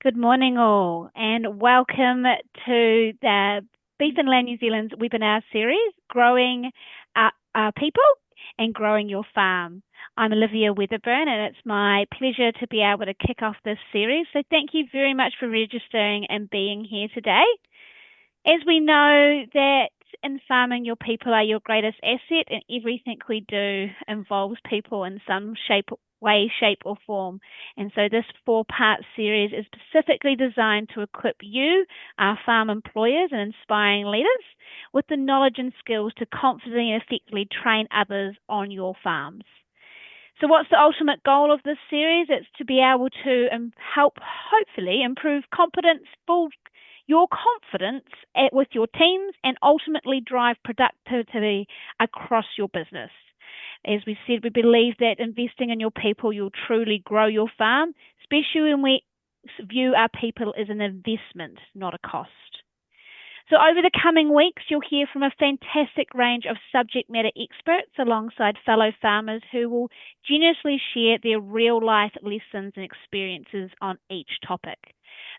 Good morning, all, and welcome to the B+LNZ New Zealand's webinar series, Growing Our People and Growing Your Farm. I'm Olivia Weatherburn, and it's my pleasure to be able to kick off this series. So thank you very much for registering and being here today. As we know that in farming, your people are your greatest asset, and everything we do involves people in some way, shape, or form. And so this four-part series is specifically designed to equip you, our farm employers and inspiring leaders, with the knowledge and skills to confidently and effectively train others on your farms. So what's the ultimate goal of this series? It's to be able to help, hopefully, improve competence, build your confidence with your teams, and ultimately drive productivity across your business. As we said, we believe that investing in your people, you'll truly grow your farm, especially when we view our people as an investment, not a cost. So over the coming weeks, you'll hear from a fantastic range of subject matter experts alongside fellow farmers who will generously share their real-life lessons and experiences on each topic.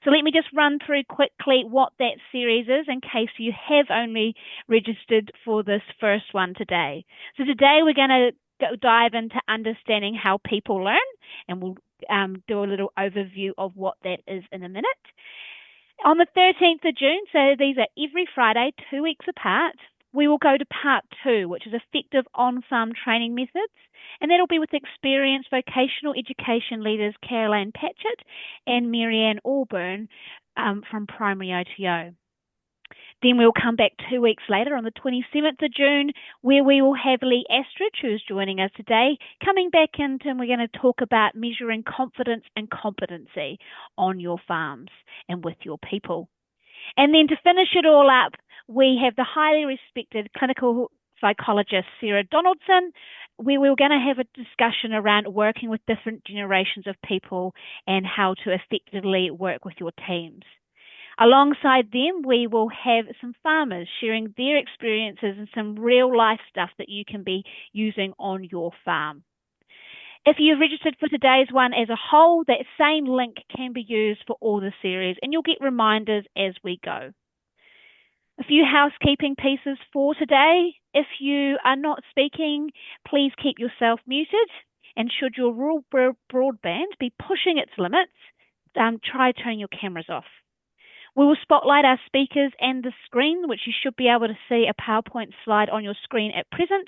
So let me just run through quickly what that series is in case you have only registered for this first one today. So today we're going to dive into understanding how people learn, and we'll do a little overview of what that is in a minute. On the 13th of June, so these are every Friday, 2 weeks apart, we will go to part 2, which is effective on-farm training methods, and that'll be with experienced vocational education leaders Caroline Patchett and Marianne Allburn from Primary OTO. Then we'll come back 2 weeks later on the 27th of June, where we will have Lee Astridge, who's joining us today, coming back in, and we're going to talk about measuring confidence and competency on your farms and with your people. And then to finish it all up, we have the highly respected clinical psychologist Sarah Donaldson, where we're going to have a discussion around working with different generations of people and how to effectively work with your teams. Alongside them, we will have some farmers sharing their experiences and some real life stuff that you can be using on your farm. If you've registered for today's one as a whole, that same link can be used for all the series, and you'll get reminders as we go. A few housekeeping pieces for today. If you are not speaking, please keep yourself muted, and should your rural broadband be pushing its limits, try turning your cameras off. We will spotlight our speakers and the screen, which you should be able to see a PowerPoint slide on your screen at present,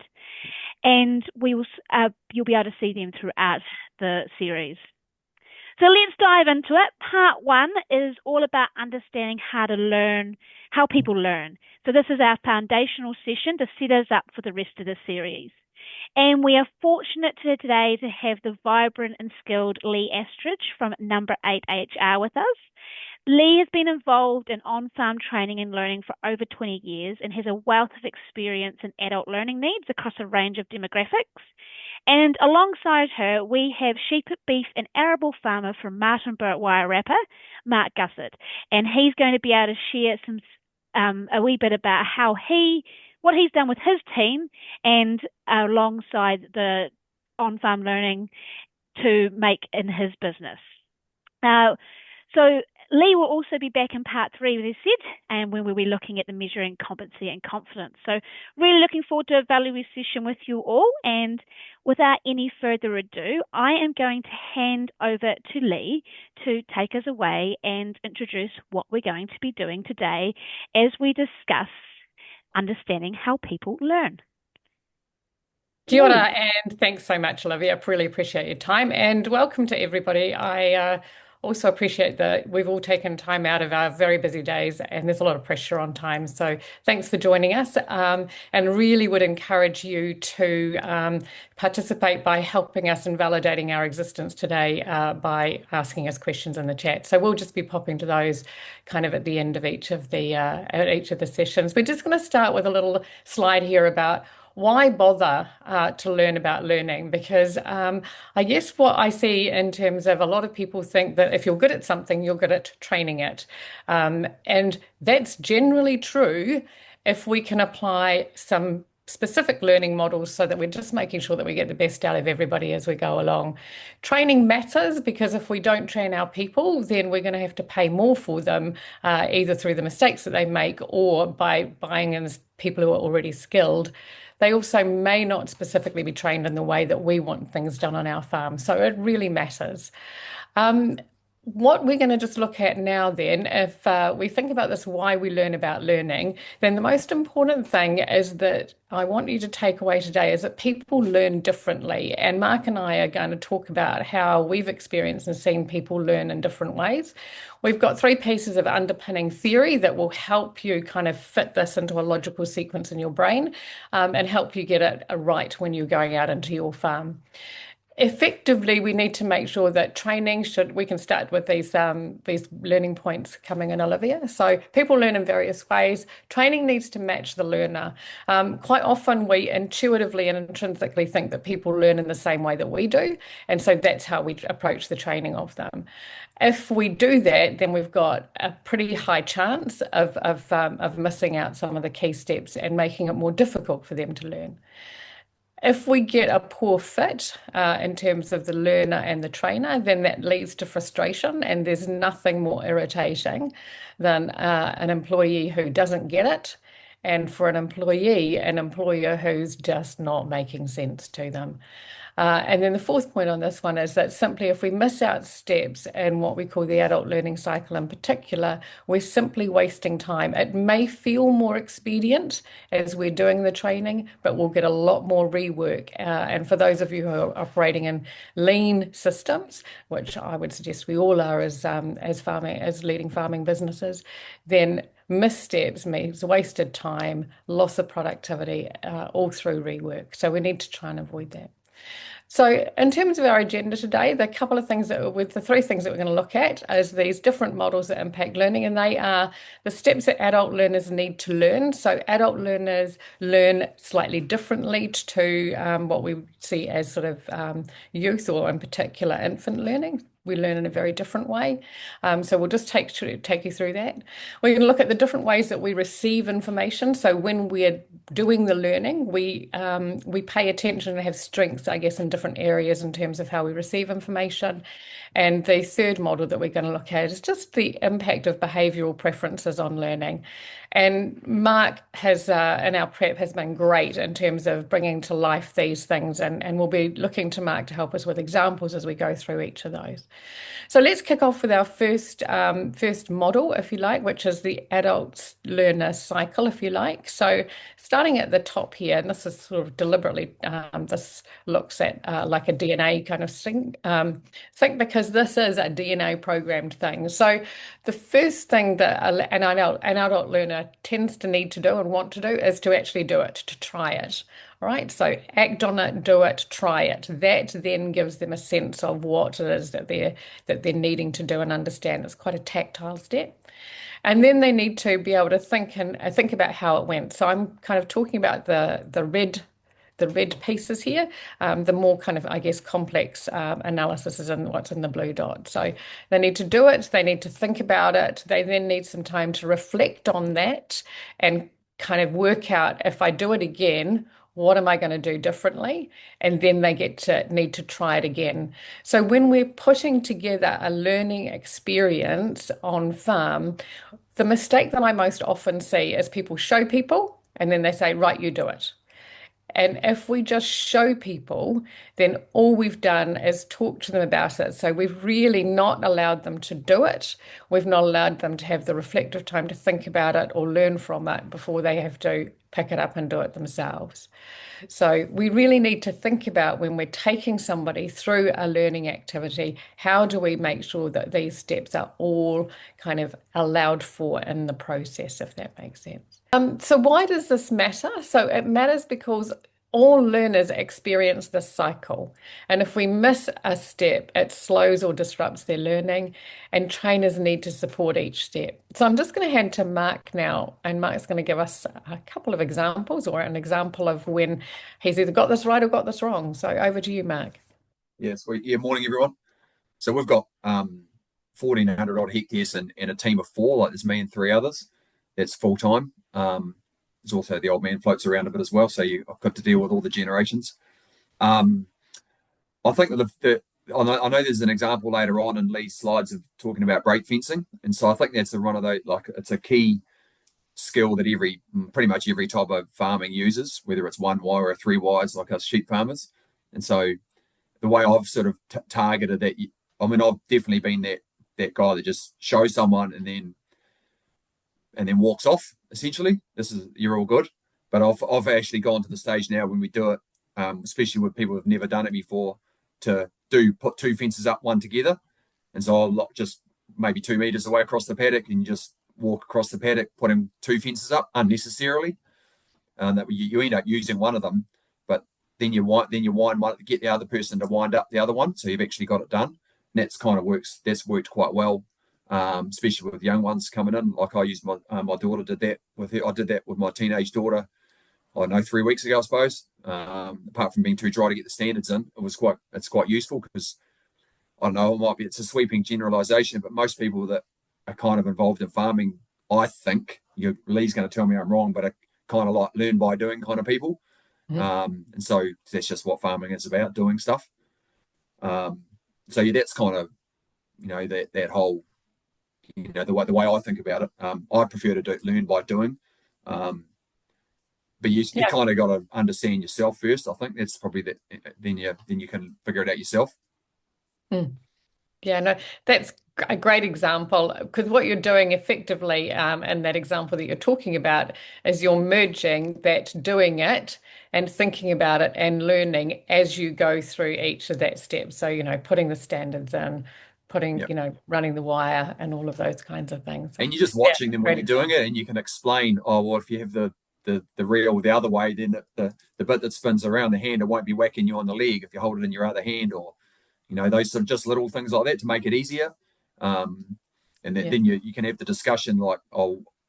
and you'll be able to see them throughout the series. So let's dive into it. Part 1 is all about understanding how people learn. So this is our foundational session to set us up for the rest of the series. And we are fortunate today to have the vibrant and skilled Lee Astridge from number 8 HR with us. Lee has been involved in on-farm training and learning for over 20 years and has a wealth of experience in adult learning needs across a range of demographics. And alongside her, we have sheep, beef and arable farmer from Martinborough Wairarapa, Mark Guscott. And he's going to be able to share a wee bit about what he's done with his team and alongside the on-farm learning to make in his business. So Lee will also be back in part 3, as I said, and when we'll be looking at the measuring competency and confidence. So really looking forward to a valuable session with you all. And without any further ado, I am going to hand over to Lee to take us away and introduce what we're going to be doing today as we discuss understanding how people learn. Kia ora, and thanks so much, Olivia. I really appreciate your time, and welcome to everybody. I also appreciate that we've all taken time out of our very busy days, and there's a lot of pressure on time. So thanks for joining us, and really would encourage you to participate by helping us in validating our existence today by asking us questions in the chat. So we'll just be popping to those kind of at the end of each of the sessions. We're just going to start with a little slide here about why bother to learn about learning? Because I guess what I see in terms of a lot of people think that if you're good at something, you're good at training it. And that's generally true if we can apply some specific learning models so that we're just making sure that we get the best out of everybody as we go along. Training matters because if we don't train our people, then we're going to have to pay more for them, either through the mistakes that they make or by buying in people who are already skilled. They also may not specifically be trained in the way that we want things done on our farm. So it really matters. What we're going to just look at now then, if we think about this, why we learn about learning, then the most important thing is that I want you to take away today is that people learn differently. And Mark and I are going to talk about how we've experienced and seen people learn in different ways. We've got 3 pieces of underpinning theory that will help you kind of fit this into a logical sequence in your brain, and help you get it right when you're going out into your farm. Effectively, we need to make sure that training we can start with these learning points coming in, Olivia. So people learn in various ways. Training needs to match the learner. Quite often we intuitively and intrinsically think that people learn in the same way that we do. And so that's how we approach the training of them. If we do that, then we've got a pretty high chance of missing out some of the key steps and making it more difficult for them to learn. If we get a poor fit in terms of the learner and the trainer, then that leads to frustration, and there's nothing more irritating than an employee who doesn't get it, and for an employee, an employer who's just not making sense to them. And then the fourth point on this one is that simply if we miss out steps in what we call the adult learning cycle in particular, we're simply wasting time. It may feel more expedient as we're doing the training, but we'll get a lot more rework. And for those of you who are operating in lean systems, which I would suggest we all are as leading farming businesses, then missteps means wasted time, loss of productivity, all through rework. So we need to try and avoid that. So in terms of our agenda today, the 3 things that we're going to look at is these different models that impact learning, and they are the steps that adult learners need to learn. So adult learners learn slightly differently to what we see as sort of youth, or in particular infant learning. We learn in a very different way. So we'll just take you through that. We're going to look at the different ways that we receive information. So when we're doing the learning, we pay attention and have strengths, I guess, in different areas in terms of how we receive information. And the third model that we're going to look at is just the impact of behavioural preferences on learning. And Mark has, in our prep, has been great in terms of bringing to life these things, and we'll be looking to Mark to help us with examples as we go through each of those. So let's kick off with our first model, if you like, which is the adult learner cycle, if you like. So starting at the top here, and this is sort of deliberately, this looks at like a DNA kind of sync because this is a DNA programmed thing. So the first thing that an adult learner tends to need to do and want to do is to actually do it, to try it. All right, so act on it, do it, try it. That then gives them a sense of what it is that they're needing to do and understand. It's quite a tactile step. And then they need to be able to think about how it went. So I'm kind of talking about the red pieces here. The more kind of, I guess, complex analysis is in what's in the blue dot. So they need to do it, they need to think about it, they then need some time to reflect on that and kind of work out, if I do it again, what am I going to do differently? And then they need to try it again. So when we're putting together a learning experience on farm, the mistake that I most often see is people show people and then they say, right, you do it. And if we just show people, then all we've done is talk to them about it. So we've really not allowed them to do it. We've not allowed them to have the reflective time to think about it or learn from it before they have to pick it up and do it themselves. So we really need to think about, when we're taking somebody through a learning activity, how do we make sure that these steps are all kind of allowed for in the process, if that makes sense. So why does this matter? So it matters because all learners experience this cycle. And if we miss a step, it slows or disrupts their learning, and trainers need to support each step. So I'm just going to hand to Mark now, and Mark's going to give us a couple of examples, or an example of when he's either got this right or got this wrong. So over to you, Mark. Yes, morning everyone. So we've got 1,400 odd hectares and a team of 4, like there's me and 3 others. That's full time. there's also the old man floats around a bit as well. So I've got to deal with all the generations. I think that I know there's an example later on in Lee's slides of talking about break fencing, and so I think that's one of those, like, it's a key skill that pretty much every type of farming uses, whether it's one wire or three wires, like us sheep farmers. And so the way I've sort of targeted that, I mean, I've definitely been that guy that just shows someone and then walks off. Essentially, you're all good. But I've actually gone to the stage now when we do it, especially with people who've never done it before, to put two fences up, one together. And so I'll just maybe 2 meters away across the paddock, and you just walk across the paddock, putting two fences up unnecessarily. That you end up using one of them, but then you wind one to get the other person to wind up the other one, so you've actually got it done. And that's kind of works. That's worked quite well, especially with young ones coming in. Like I used my daughter did that with her. I did that with my teenage daughter, I don't know, 3 weeks ago, I suppose. Apart from being too dry to get the standards in, it's quite useful, because I don't know, it's a sweeping generalization, but most people that are kind of involved in farming, I think, Lee's going to tell me I'm wrong, but are kind of like learn by doing kind of people. And so that's just what farming is about, doing stuff. So yeah, that's kind of, that whole, the way I think about it. I prefer to learn by doing. But you kind of got to understand yourself first. I think that's probably that. Then you can figure it out yourself. Yeah, no, that's a great example, because what you're doing effectively, in that example that you're talking about, is you're merging that doing it and thinking about it and learning as you go through each of that step. So, putting the standards in, running the wire and all of those kinds of things. And you're just watching them when you're doing it, and you can explain, if you have the reel the other way, then the bit that spins around the hand, it won't be whacking you on the leg if you hold it in your other hand, or those sort of just little things like that to make it easier. And then you can have the discussion like,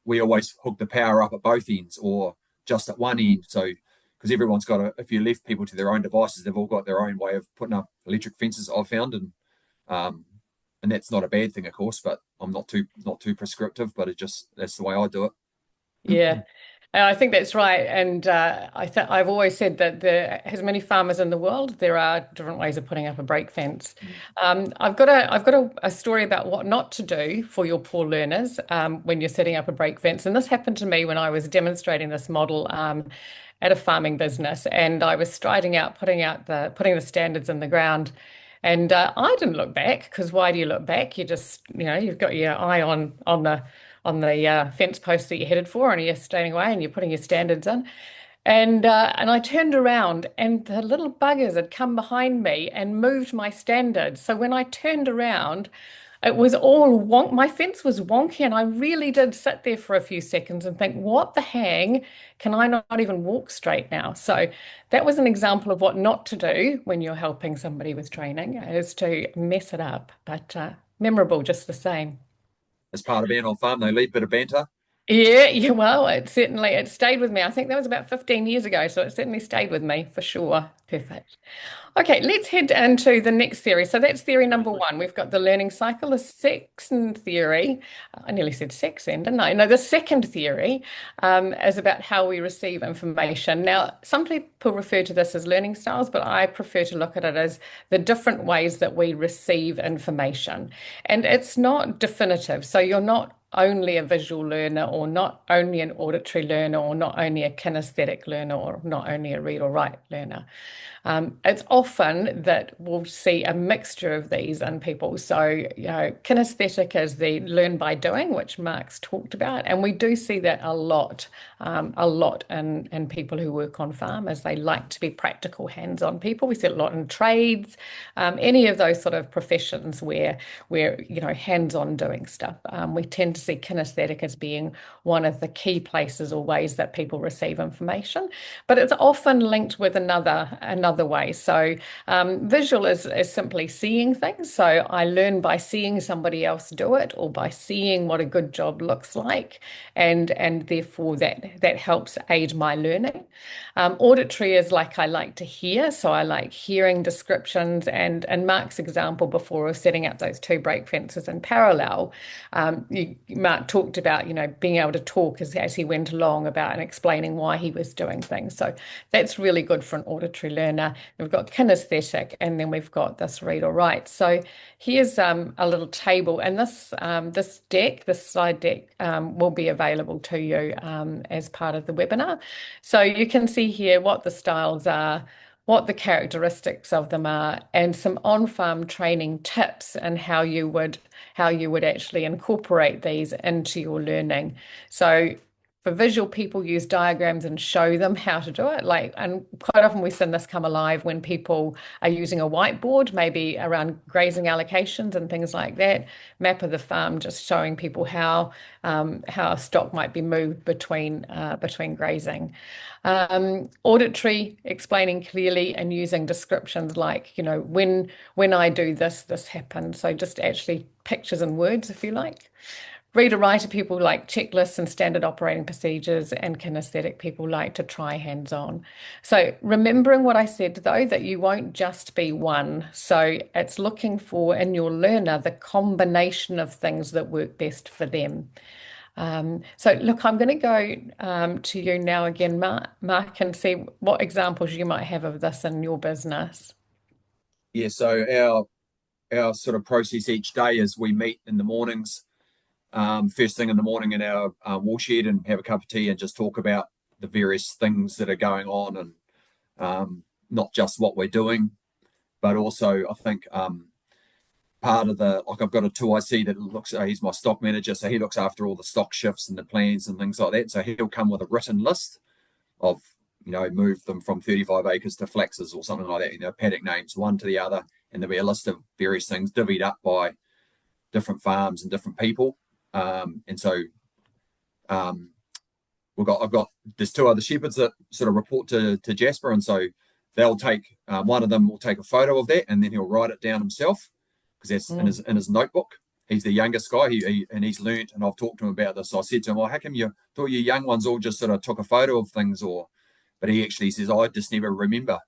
we always hook the power up at both ends or just at one end. So, because everyone's got if you left people to their own devices, they've all got their own way of putting up electric fences, I've found. And that's not a bad thing, of course, but I'm not too prescriptive, but that's the way I do it. Yeah. I think that's right, and I've always said that there, as many farmers in the world, there are different ways of putting up a break fence. I've got a story about what not to do for your poor learners when you're setting up a break fence, and this happened to me when I was demonstrating this model at a farming business, and I was striding out, putting the standards in the ground. And I didn't look back, because why do you look back? You just, you've got your eye on the fence post that you're headed for, and you're staying away and you're putting your standards in. And I turned around, and the little buggers had come behind me and moved my standards. So when I turned around, it was all wonk. My fence was wonky, and I really did sit there for a few seconds and think, what the hang? Can I not even walk straight now? So that was an example of what not to do when you're helping somebody with training, is to mess it up, but memorable just the same. As part of being on farm, they lead a bit of banter. Yeah, well, it stayed with me. I think that was about 15 years ago, so it certainly stayed with me for sure. Perfect. Okay, let's head into the next theory. So that's theory number one. We've got the learning cycle, the second theory. I nearly said section, didn't I? No, the second theory is about how we receive information. Now, some people refer to this as learning styles, but I prefer to look at it as the different ways that we receive information. And it's not definitive. So you're not only a visual learner, or not only an auditory learner, or not only a kinesthetic learner, or not only a read or write learner. It's often that we'll see a mixture of these in people. So, kinesthetic is the learn by doing, which Mark's talked about. And we do see that a lot in people who work on farm, as they like to be practical, hands-on people. We see it a lot in trades, any of those sort of professions where we're, hands-on doing stuff. We tend to see kinesthetic as being one of the key places or ways that people receive information, but it's often linked with another way. So visual is simply seeing things. So I learn by seeing somebody else do it, or by seeing what a good job looks like, and therefore that helps aid my learning. Auditory is like I like to hear, so I like hearing descriptions, and Mark's example before of setting up those two break fences in parallel, Mark talked about, being able to talk as he went along about and explaining why he was doing things. So that's really good for an auditory learner. We've got kinesthetic, and then we've got this read or write. So here's a little table, and this slide deck will be available to you as part of the webinar. So you can see here what the styles are, what the characteristics of them are, and some on-farm training tips and how you would actually incorporate these into your learning. So for visual people, use diagrams and show them how to do it. And quite often we send this come alive when people are using a whiteboard, maybe around grazing allocations and things like that. Map of the farm, just showing people how a stock might be moved between grazing. Auditory, explaining clearly and using descriptions like, when I do this, this happens. So just actually pictures and words, if you like. Reader-writer people like checklists and standard operating procedures, and kinesthetic people like to try hands-on. So remembering what I said, though, that you won't just be one. So it's looking for, in your learner, the combination of things that work best for them. So look, I'm going to go to you now again, Mark, and see what examples you might have of this in your business. Yeah, so our sort of process each day is we meet in the mornings, first thing in the morning in our woolshed, and have a cup of tea and just talk about the various things that are going on, and not just what we're doing, but also I think part of I've got a 2IC that looks, he's my stock manager, so he looks after all the stock shifts and the plans and things like that. So he'll come with a written list of, move them from 35 acres to flaxes or something like that, paddock names, one to the other, and there'll be a list of various things divvied up by different farms and different people. And so there's two other shepherds that sort of report to Jasper, and so they'll take one of them will take a photo of that, and then he'll write it down himself, because that's in his notebook. He's the youngest guy, and he's learnt, and I've talked to him about this. So I said to him, "Well, how come you thought your young ones all just sort of took a photo of things?" But he actually says, "I just never remember.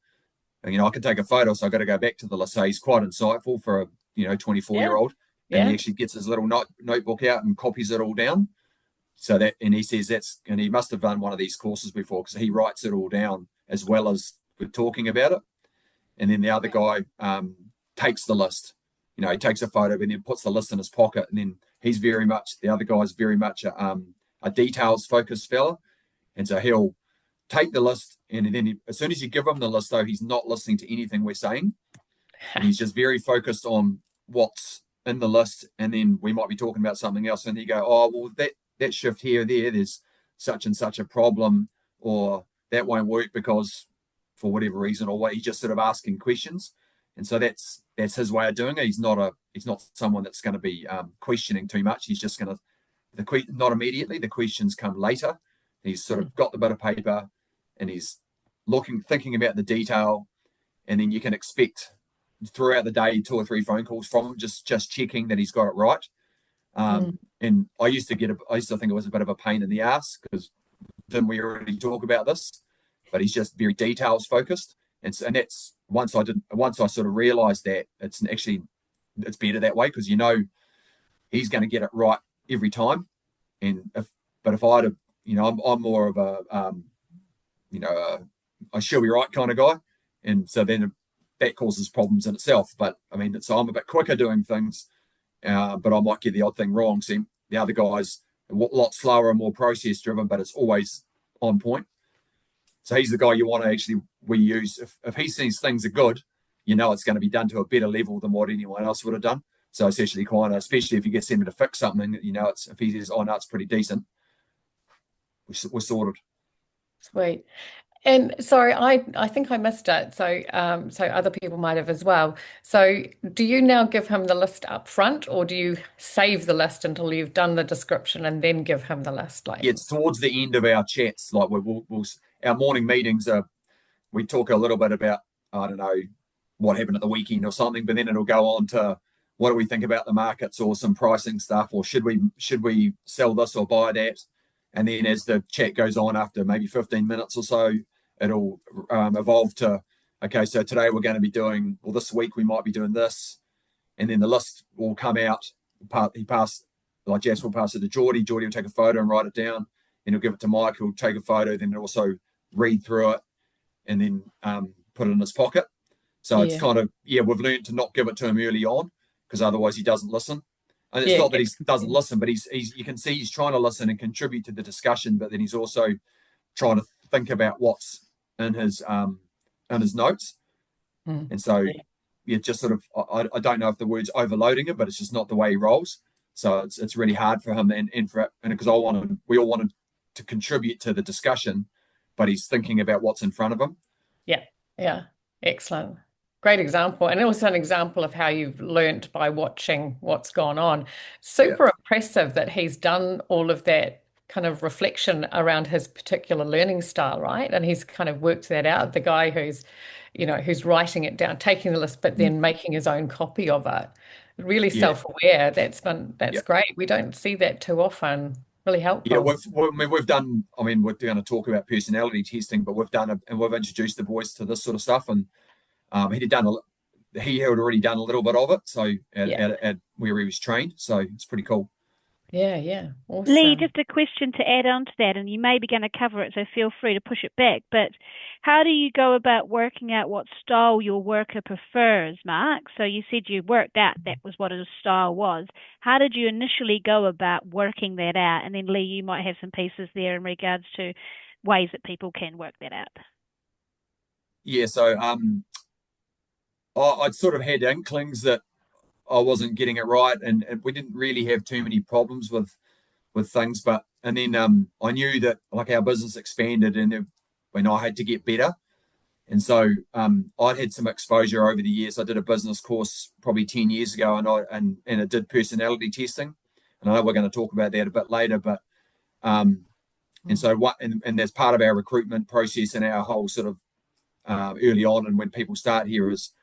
And, I can take a photo, so I've got to go back to the list." So he's quite insightful for a 24-year-old. And he actually gets his little notebook out and copies it all down. So and he says and he must have done one of these courses before, because he writes it all down as well as we're talking about it. And then the other guy takes the list. He takes a photo and then puts the list in his pocket. And then the other guy's very much a details focused fella. And so he'll take the list, and then as soon as you give him the list, though, he's not listening to anything we're saying. And he's just very focused on what's in the list. And then we might be talking about something else, and you go, "Oh, well, that shift here, there's such and such a problem, or that won't work because for whatever reason," or what. He's just sort of asking questions. And so that's his way of doing it. He's not someone that's going to be questioning too much. He's just going to not immediately. The questions come later. He's sort of got the bit of paper, and he's thinking about the detail, and then you can expect throughout the day 2 or 3 phone calls from him, just checking that he's got it right. And I used to think it was a bit of a pain in the ass, because didn't we already talk about this? But he's just very details focused, and that's once I sort of realised that it's better that way, because he's going to get it right every time. And if I'd have, I'm more of a I shall be right kind of guy, and so then that causes problems in itself. But I mean, so I'm a bit quicker doing things, but I might get the odd thing wrong. See, the other guy's a lot slower and more process driven, but it's always on point. So he's the guy you want to we use. If he sees things are good, it's going to be done to a better level than what anyone else would have done. So it's actually especially if you get someone to fix something, if he says, "Oh no, it's pretty decent," we're sorted. Sweet. And sorry, I think I missed it. So other people might have as well. So do you now give him the list up front, or do you save the list until you've done the description and then give him the list? Yeah, it's towards the end of our chats. Like our morning meetings we talk a little bit about, I don't know, what happened at the weekend or something, but then it'll go on to what do we think about the markets, or some pricing stuff, or should we sell this or buy that? And then as the chat goes on, after maybe 15 minutes or so, it'll evolve to, okay, so today we're going to be doing, well, this week we might be doing this. And then the list will come out. He passed like Jas will pass it to Geordie. Geordie will take a photo and write it down. Then he'll give it to Mike, who'll take a photo, then also read through it and then put it in his pocket. So it's kind of, we've learned to not give it to him early on because otherwise he doesn't listen. And it's not that he doesn't listen, but you can see he's trying to listen and contribute to the discussion, but then he's also trying to think about what's in his notes. And so, just sort of, I don't know if the word's overloading him, but it's just not the way he rolls. So it's really hard for him and because we all wanted to contribute to the discussion, but he's thinking about what's in front of him. Yeah. Excellent. Great example. And also an example of how you've learnt by watching what's gone on. Super impressive that he's done all of that kind of reflection around his particular learning style, right? And he's kind of worked that out. The guy who's writing it down, taking the list, but then making his own copy of it. Really self-aware. That's great. We don't see that too often. Really helpful. Yeah, we're going to talk about personality testing, but we've introduced the boys to this sort of stuff, and he had already done a little bit of it, so at where he was trained, so it's pretty cool. Yeah, awesome. Lee, just a question to add on to that, and you may be going to cover it, so feel free to push it back, but how do you go about working out what style your worker prefers, Mark? So you said you worked out that was what his style was. How did you initially go about working that out? And then, Lee, you might have some pieces there in regards to ways that people can work that out. Yeah, so I'd sort of had inklings that I wasn't getting it right, and we didn't really have too many problems with things. And then I knew that like our business expanded, and when I had to get better, and so I'd had some exposure over the years. I did a business course probably 10 years ago, and it did personality testing, and I know we're going to talk about that a bit later. But and so and that's part of our recruitment process and our whole sort of early on, and when people start here is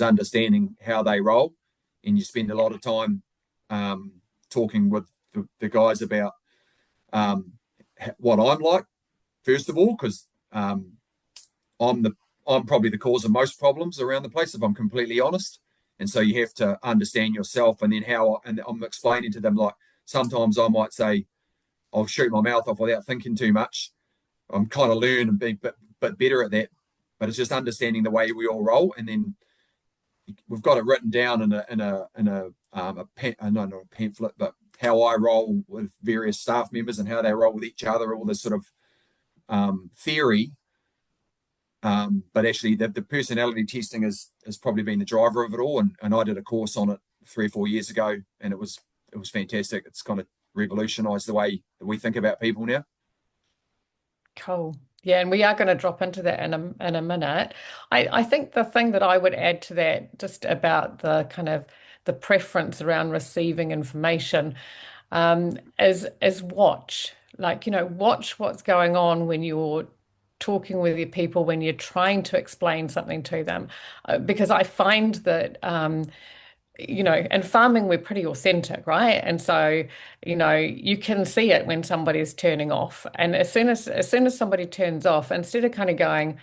understanding how they roll. And you spend a lot of time talking with the guys about what I'm like, first of all, because I'm probably the cause of most problems around the place, if I'm completely honest. And so you have to understand yourself, and then and I'm explaining to them, like, sometimes I might say, I'll shoot my mouth off without thinking too much. I'm kind of learn and be a bit better at that, but it's just understanding the way we all roll, and then we've got it written down in a pamphlet, but how I roll with various staff members and how they roll with each other, all this sort of theory. But actually, the personality testing has probably been the driver of it all. And I did a course on it 3 or 4 years ago, and it was fantastic. It's kind of revolutionised the way that we think about people now. Cool. Yeah, and we are going to drop into that in a minute. I think the thing that I would add to that, just about the kind of the preference around receiving information, is watch. Like, watch what's going on when you're talking with your people, when you're trying to explain something to them. Because I find that in farming, we're pretty authentic, right? And so, you can see it when somebody's turning off. And as soon as somebody turns off, instead of kind of going,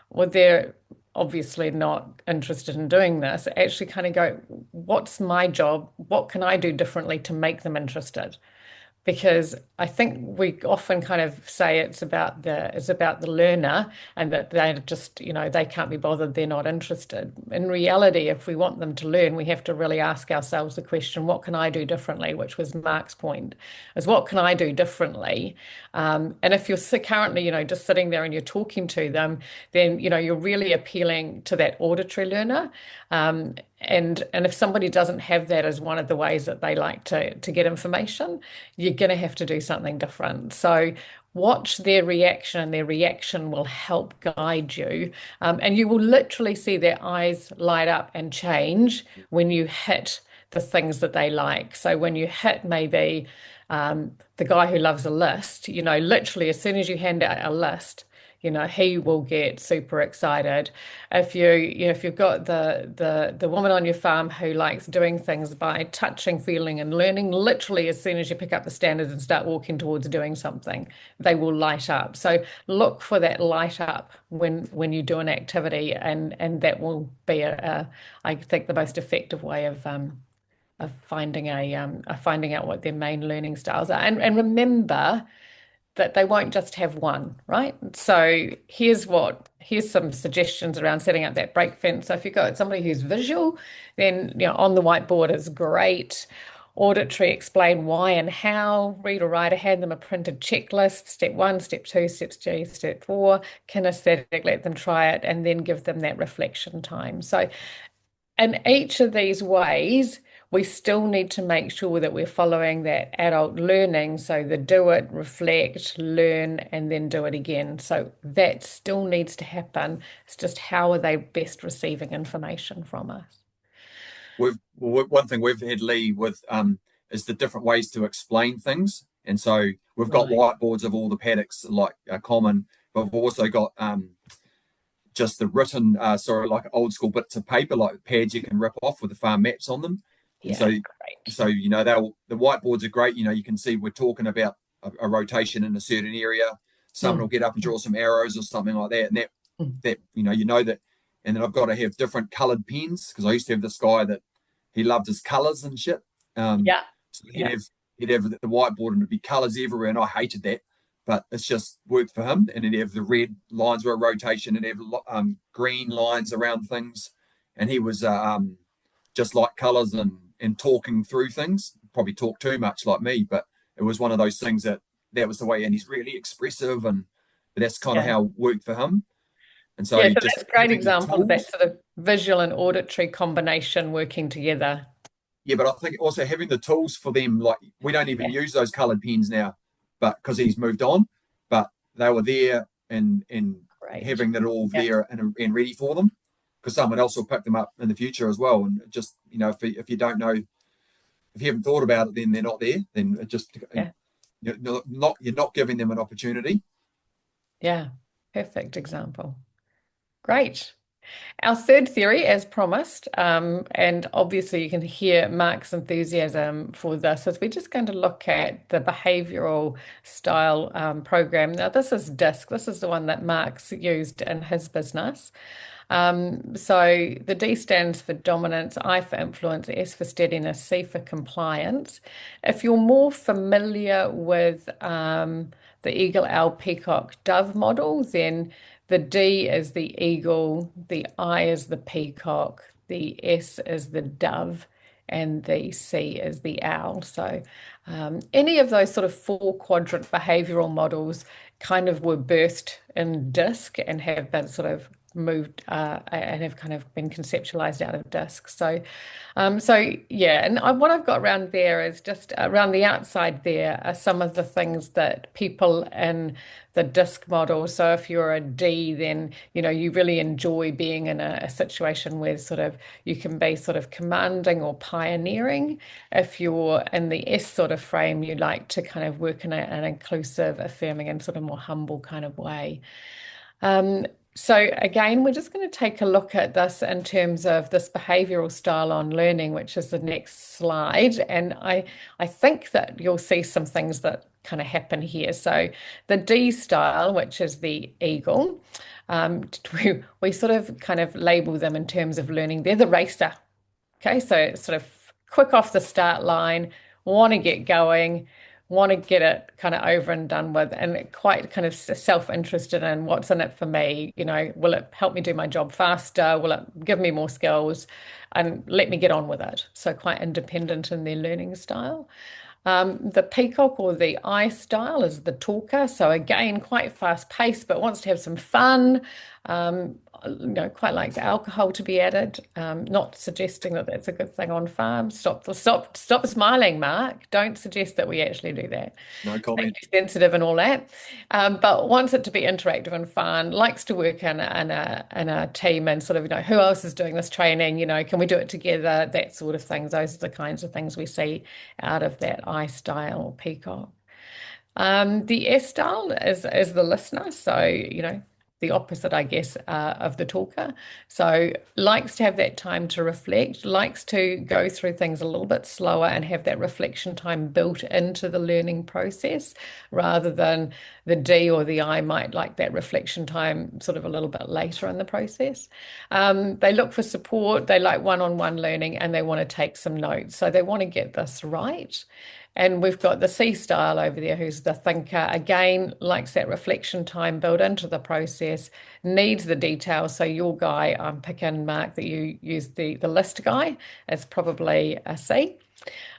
well, they're obviously not interested in doing this, actually kind of go, what's my job? What can I do differently to make them interested? Because I think we often kind of say it's about the learner, and that they're just, they can't be bothered, they're not interested. In reality, if we want them to learn, we have to really ask ourselves the question, what can I do differently? Which was Mark's point, is what can I do differently? And if you're currently, just sitting there and you're talking to them, then, you're really appealing to that auditory learner. And if somebody doesn't have that as one of the ways that they like to get information, you're going to have to do something different. So watch their reaction, and their reaction will help guide you. And you will literally see their eyes light up and change when you hit the things that they like. So when you hit maybe the guy who loves a list, literally as soon as you hand out a list, he will get super excited. If you've got the woman on your farm who likes doing things by touching, feeling, and learning, literally as soon as you pick up the standards and start walking towards doing something, they will light up. So look for that light up when you do an activity, and that will be I think the most effective way of finding finding out what their main learning styles are. And remember that they won't just have one, right? So here's some suggestions around setting up that break fence. So if you've got somebody who's visual, then on the whiteboard is great. Auditory, explain why and how. Read or write, hand them a printed checklist, step 1, step 2, steps 3, step 4. Kinesthetic, let them try it, and then give them that reflection time. So in each of these ways, we still need to make sure that we're following that adult learning. So the do it, reflect, learn, and then do it again. So that still needs to happen. It's just how are they best receiving information from us? One thing we've had, Lee, with is the different ways to explain things. And so we've got whiteboards of all the paddocks like common, but we've also got just the written, like old school bits of paper, like pads you can rip off with the farm maps on them. And so the whiteboards are great. You can see we're talking about a rotation in a certain area. Someone will get up and draw some arrows or something like that, and that that. And then I've got to have different coloured pens because I used to have this guy that he loved his colours and shit. So he'd have the whiteboard and it'd be colours everywhere, and I hated that. But it's just worked for him. And he'd have the red lines were a rotation, and have green lines around things. And he was just like colours and talking through things. Probably talk too much like me, but it was one of those things that was the way. And he's really expressive, but that's kind of how it worked for him. And so, so that's a great example of that sort of visual and auditory combination working together. Yeah, but I think also having the tools for them, like we don't even use those coloured pens now, but because he's moved on, but they were there and having that all there and ready for them, because someone else will pick them up in the future as well. And just if you don't know, if you haven't thought about it, then they're not there. Then it just you're not giving them an opportunity. Yeah, perfect example. Great. Our third theory, as promised, and obviously you can hear Mark's enthusiasm for this, is we're just going to look at the behavioural style program. Now, this is DISC. This is the one that Mark's used in his business. So the D stands for dominance, I for influence, S for steadiness, C for compliance. If you're more familiar with the eagle, owl, peacock, dove model, then the D is the eagle, the I is the peacock, the S is the dove, and the C is the owl. So any of those sort of 4-quadrant behavioural models kind of were birthed in DISC and have been sort of moved and have kind of been conceptualized out of DISC. So and what I've got around there is just around the outside there are some of the things that people in the DISC model. So if you're a D, then you really enjoy being in a situation where sort of you can be sort of commanding or pioneering. If you're in the S sort of frame, you like to kind of work in an inclusive, affirming, and sort of more humble kind of way. So again, we're just going to take a look at this in terms of this behavioural style on learning, which is the next slide. And I think that you'll see some things that kind of happen here. So the D style, which is the eagle, we sort of kind of label them in terms of learning. They're the racer. Okay, so it's sort of quick off the start line, want to get going, want to get it kind of over and done with, and quite kind of self-interested in what's in it for me. Will it help me do my job faster? Will it give me more skills? And let me get on with it. So quite independent in their learning style. The peacock or the I style is the talker. So again, quite fast paced, but wants to have some fun. Quite likes alcohol to be added. Not suggesting that that's a good thing on farm. Stop smiling, Mark. Don't suggest that we actually do that. No comment. Sensitive and all that. But wants it to be interactive and fun. Likes to work in a team and sort of who else is doing this training. Can we do it together? That sort of things. Those are the kinds of things we see out of that I style peacock. The S style is the listener. So the opposite, I guess, of the talker. So likes to have that time to reflect, likes to go through things a little bit slower and have that reflection time built into the learning process, rather than the D or the I might like that reflection time sort of a little bit later in the process. They look for support, they like one-on-one learning, and they want to take some notes. So they want to get this right. And we've got the C style over there, who's the thinker. Again, likes that reflection time built into the process, needs the detail. So your guy, I'm picking, Mark, that you use the list guy, is probably a C.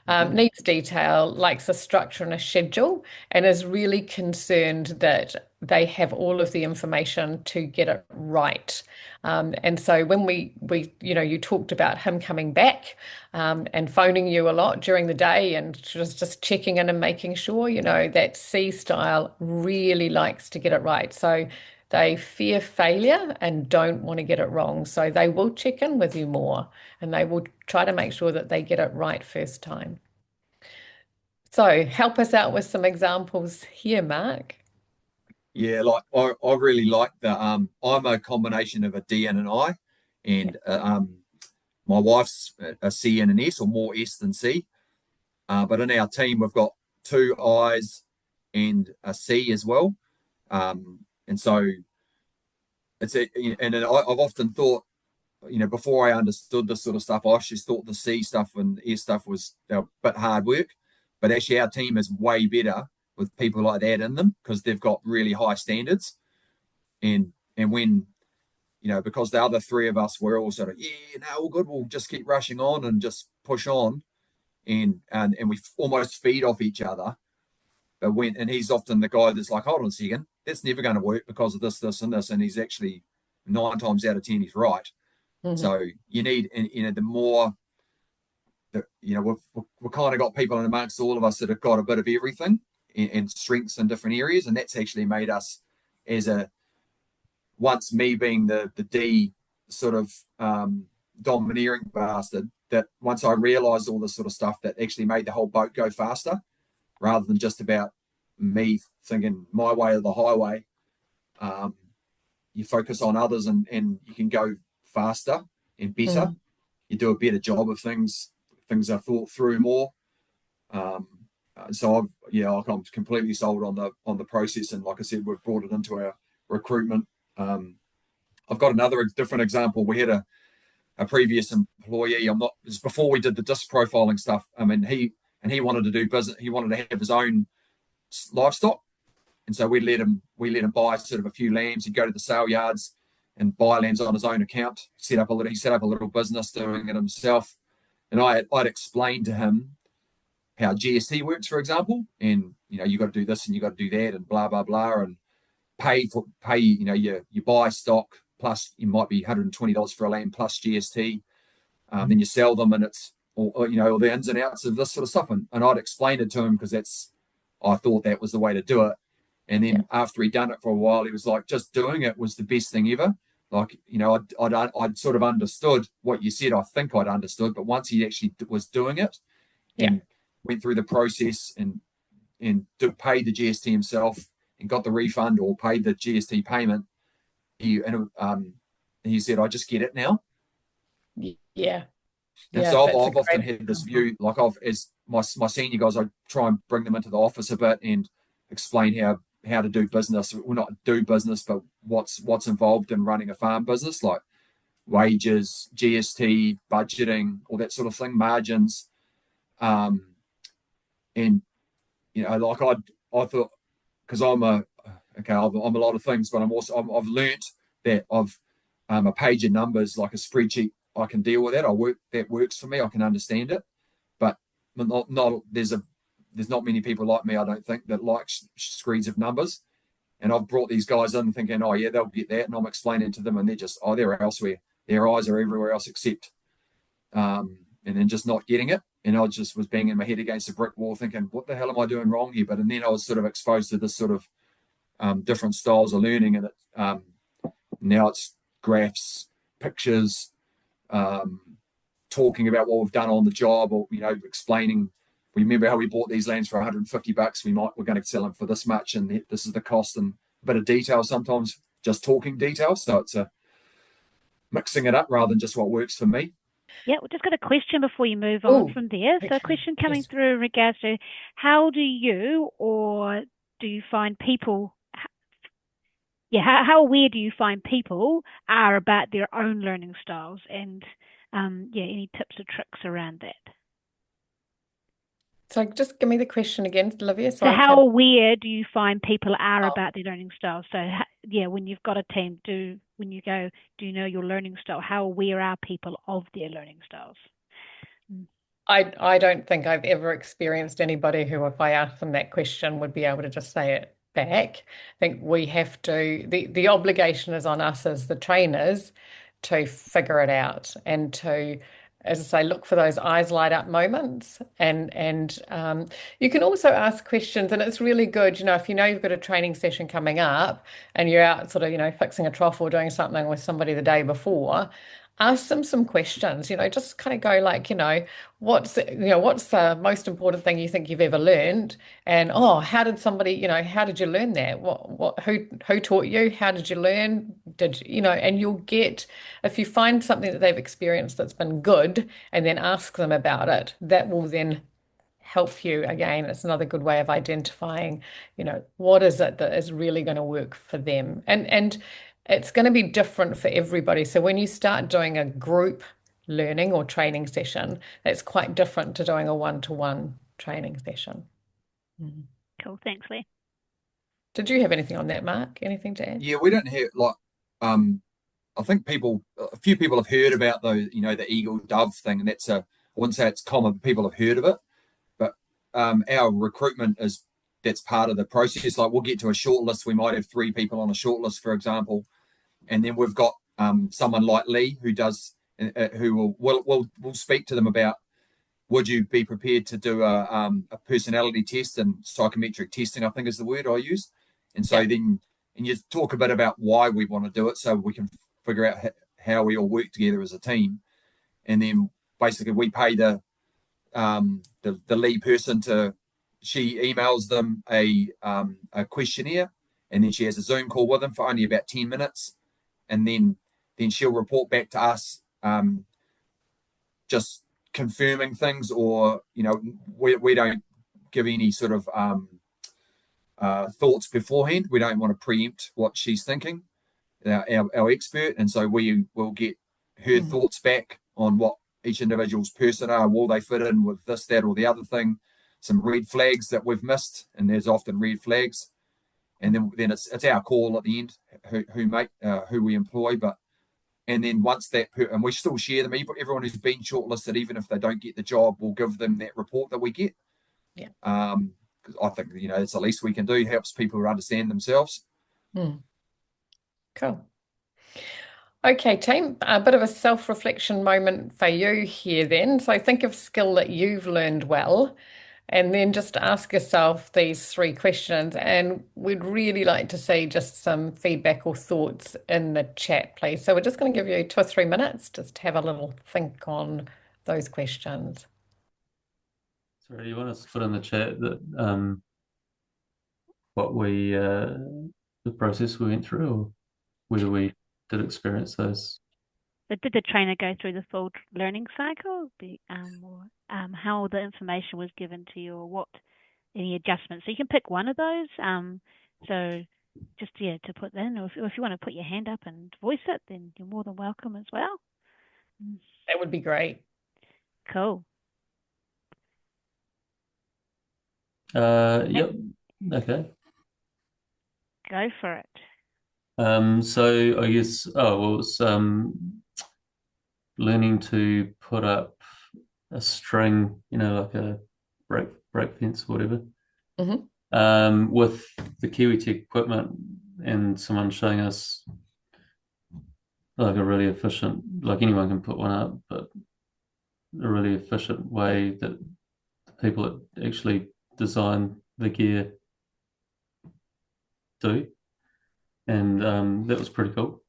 Needs detail, likes a structure and a schedule, and is really concerned that they have all of the information to get it right. And so when we you talked about him coming back and phoning you a lot during the day and just checking in and making sure, that C style really likes to get it right. So they fear failure and don't want to get it wrong. So they will check in with you more and they will try to make sure that they get it right first time. So help us out with some examples here, Mark. Yeah, like I really like the I'm a combination of a D and an I, and my wife's a C and an S, or more S than C. But in our team we've got two I's and a C as well. And so I've often thought, before I understood this sort of stuff, I just thought the C stuff and S stuff was a bit hard work. But actually our team is way better with people like that in them, because they've got really high standards. And when, because the other three of us were all sort of, all good, we'll just keep rushing on and just push on. And we almost feed off each other. But and he's often the guy that's like, hold on a second, that's never going to work because of this, this, and this. And he's actually 9 times out of 10, he's right. Mm-hmm. So you need, the more, we've kind of got people in amongst all of us that have got a bit of everything and strengths in different areas. And that's actually made us, once me being the D sort of domineering bastard, that once I realized all this sort of stuff, that actually made the whole boat go faster, rather than just about me thinking my way or the highway. You focus on others and you can go faster and better. Mm. You do a better job of things. Things are thought through more. So I'm completely sold on the process. And like I said, we've brought it into our recruitment. I've got another different example. We had a previous employee. It's before we did the disc profiling stuff. I mean, he wanted to do business. He wanted to have his own livestock, and so we let him buy sort of a few lambs. He'd go to the sale yards and buy lambs on his own account. He set up a little business doing it himself. And I'd explained to him how GST works, for example, and you got to do this and you got to do that and blah blah blah, and pay. You buy stock plus you might be $120 for a lamb plus GST. Then you sell them and it's all the ins and outs of this sort of stuff. And I'd explained it to him because I thought that was the way to do it. And then after he'd done it for a while, he was like, just doing it was the best thing ever. Like, I'd sort of understood what you said. I think I'd understood, but once he actually was doing it and went through the process and paid the GST himself and got the refund or paid the GST payment, he said, I just get it now. Yeah. And so I've often had this view, like as my senior guys, I try and bring them into the office a bit and explain how to do business. Well, not do business, but what's involved in running a farm business, like wages, GST, budgeting, all that sort of thing, margins. And like I thought, because I'm a lot of things, but I've learnt that a page of numbers, like a spreadsheet, I can deal with that. That works for me. I can understand it, but there's not many people like me, I don't think, that like screeds of numbers. And I've brought these guys in thinking, oh yeah, they'll get that, and I'm explaining to them, and they're just, they're elsewhere. Their eyes are everywhere else except, and then just not getting it. And I just was banging my head against a brick wall, thinking, what the hell am I doing wrong here? And then I was sort of exposed to this sort of different styles of learning, and now it's graphs, pictures. Talking about what we've done on the job, or explaining. We remember how we bought these lambs for $150. We're going to sell them for this much, and this is the cost, and a bit of detail sometimes just talking details. So it's a mixing it up rather than just what works for me. Yeah, we've just got a question before you move on from there. Okay. So a question coming through in regards to how do you find people, how aware do you find people are about their own learning styles, and any tips or tricks around that? So just give me the question again, Olivia. So how aware do you find people are about their learning style? So when you've got a team, when you go, do you know your learning style? How aware are people of their learning styles? I don't think I've ever experienced anybody who, if I asked them that question, would be able to just say it back. I think we have to, the obligation is on us as the trainers to figure it out and to, as I say, look for those eyes light up moments. And you can also ask questions, and it's really good, if you know you've got a training session coming up and you're out sort of, fixing a trough or doing something with somebody the day before, ask them some questions, just kind of go like, what's the most important thing you think you've ever learned? And how did somebody, how did you learn that? Who taught you? How did you learn? And you'll get, if you find something that they've experienced that's been good and then ask them about it, that will then help you. Again, it's another good way of identifying, what is it that is really going to work for them. And it's going to be different for everybody. So when you start doing a group learning or training session, that's quite different to doing a one-to-one training session. Cool. Thanks, Lee. Did you have anything on that, Mark? Anything to add? Yeah, we don't hear I think a few people have heard about those, the eagle dove thing, and I wouldn't say it's common. People have heard of it, but our recruitment that's part of the process. Like we'll get to a short list. We might have 3 people on a short list, for example, and then we've got someone like Lee who does, who will speak to them about, would you be prepared to do a personality test, and psychometric testing, I think is the word I use. And so then, and you talk a bit about why we want to do it, so we can figure out how we all work together as a team. And then basically we pay the lead person she emails them a questionnaire, and then she has a Zoom call with them for only about 10 minutes. And then she'll report back to us, just confirming things, or, we don't give any sort of thoughts beforehand. We don't want to preempt what she's thinking, our expert. And so we will get her thoughts back on what each individual's person are. Will they fit in with this, that, or the other thing? Some red flags that we've missed, and there's often red flags. And then it's our call at the end who we employ. And then once and we still share them. Everyone who's been shortlisted, even if they don't get the job, we'll give them that report that we get. Yeah. Because I think it's the least we can do. It helps people understand themselves. Cool. Okay, team, a bit of a self-reflection moment for you here then. So think of a skill that you've learned well, and then just ask yourself these 3 questions. And we'd really like to see just some feedback or thoughts in the chat, please. So we're just going to give you 2 or 3 minutes just to have a little think on those questions. Sorry, you want us to put in the chat that what the process we went through, or whether we did experience those? But did the trainer go through the full learning cycle? How the information was given to you, or any adjustments? So you can pick one of those. So just to put in, or if you want to put your hand up and voice it, then you're more than welcome as well. That would be great. Cool. Yep. Okay. Go for it. So I guess, it's learning to put up a string, like a break fence or whatever, with the Kiwi Tech equipment, and someone showing us like a really efficient, like anyone can put one up, but a really efficient way that the people that actually design the gear do. And that was pretty cool.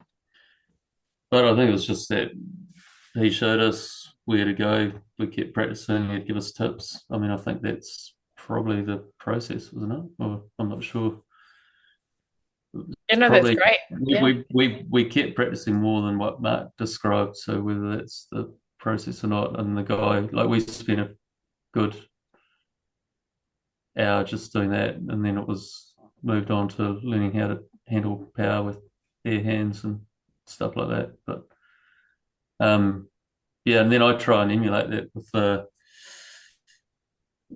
But I think it was just that he showed us where to go. We kept practicing. He'd give us tips. I mean, I think that's probably the process, wasn't it? Or I'm not sure. You know, that's great. Yeah. We kept practicing more than what Mark described. So whether that's the process or not, and the guy, like, we spent a good hour just doing that, and then it was moved on to learning how to handle power with bare hands and stuff like that. But yeah, and then I try and emulate that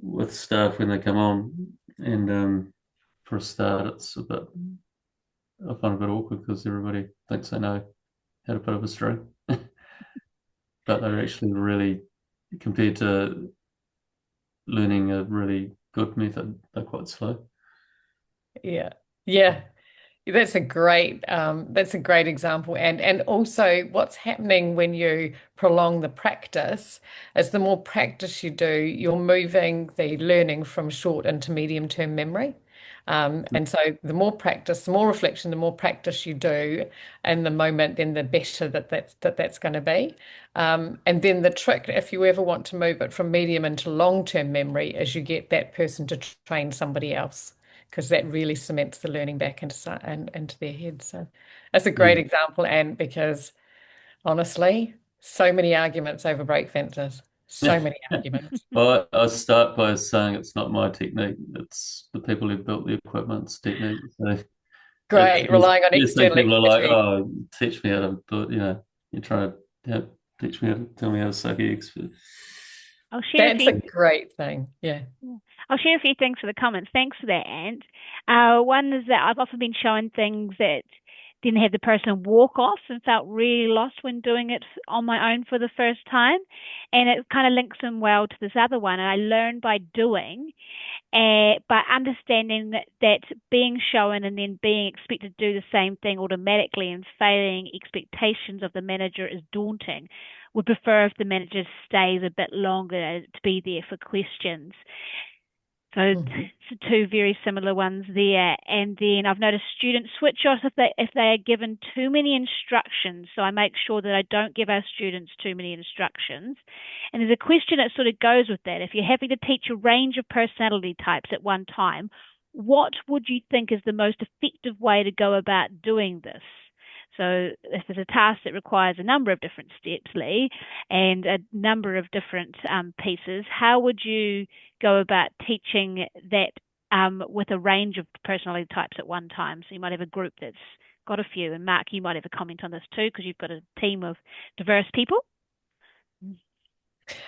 with staff when they come on, and for a start, it's I find it a bit awkward because everybody thinks they know how to put up a string, but they're actually really, compared to learning a really good method, they're quite slow. Yeah. Yeah. That's a great example. And also what's happening when you prolong the practice is the more practice you do, you're moving the learning from short into medium term memory. And so the more practice, the more reflection, the more practice you do in the moment, then the better that's going to be. And then the trick, if you ever want to move it from medium into long-term memory, is you get that person to train somebody else, because that really cements the learning back into their heads. So that's a great example, and because honestly, so many arguments over brake fences. So many arguments. Well, I start by saying it's not my technique, it's the people who built the equipment's technique. So Great, relying on external people are like, expertise. oh, teach me how to do it, you're trying to teach me how to tell me how to suck eggs. I'll share That's a great thing. Yeah. I'll share a few things for the comments. Thanks for that, Ant. One is that I've often been shown things that didn't have the person walk off and felt really lost when doing it on my own for the first time. And it kind of links in well to this other one. And I learned by doing, by understanding that being shown and then being expected to do the same thing automatically and failing expectations of the manager is daunting. Would prefer if the manager stays a bit longer to be there for questions. So two very similar ones there. And then I've noticed students switch off if they are given too many instructions. So I make sure that I don't give our students too many instructions. And there's a question that sort of goes with that. If you're having to teach a range of personality types at one time, what would you think is the most effective way to go about doing this? So if there's a task that requires a number of different steps, Lee, and a number of different pieces, how would you go about teaching that with a range of personality types at one time? So you might have a group that's got a few, and Mark, you might have a comment on this too, because you've got a team of diverse people.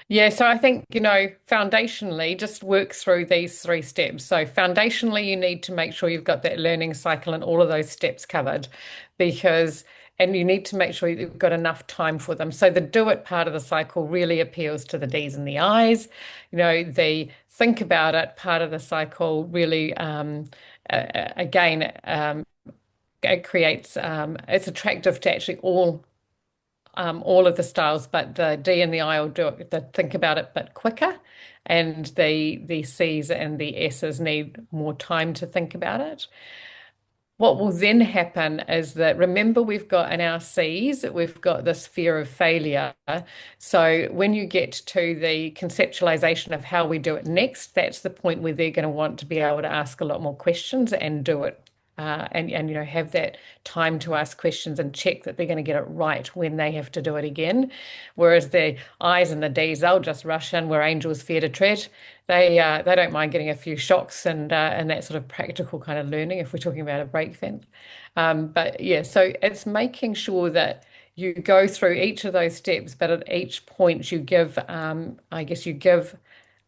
Yeah, so I think, foundationally, just work through these 3 steps. So foundationally, you need to make sure you've got that learning cycle and all of those steps covered, and you need to make sure you've got enough time for them. So the do it part of the cycle really appeals to the D's and the I's. The think about it part of the cycle really, it creates, it's attractive to actually all of the styles, but the D and the I will do it, the think about it, but quicker. And the C's and the S's need more time to think about it. What will then happen is that, remember, we've got in our C's, we've got this fear of failure. So when you get to the conceptualization of how we do it next, that's the point where they're going to want to be able to ask a lot more questions and do it. And have that time to ask questions and check that they're going to get it right when they have to do it again. Whereas the I's and the D's, they'll just rush in where angels fear to tread. They don't mind getting a few shocks and that sort of practical kind of learning if we're talking about a brake fence. But yeah, so it's making sure that you go through each of those steps, but at each point you give, you give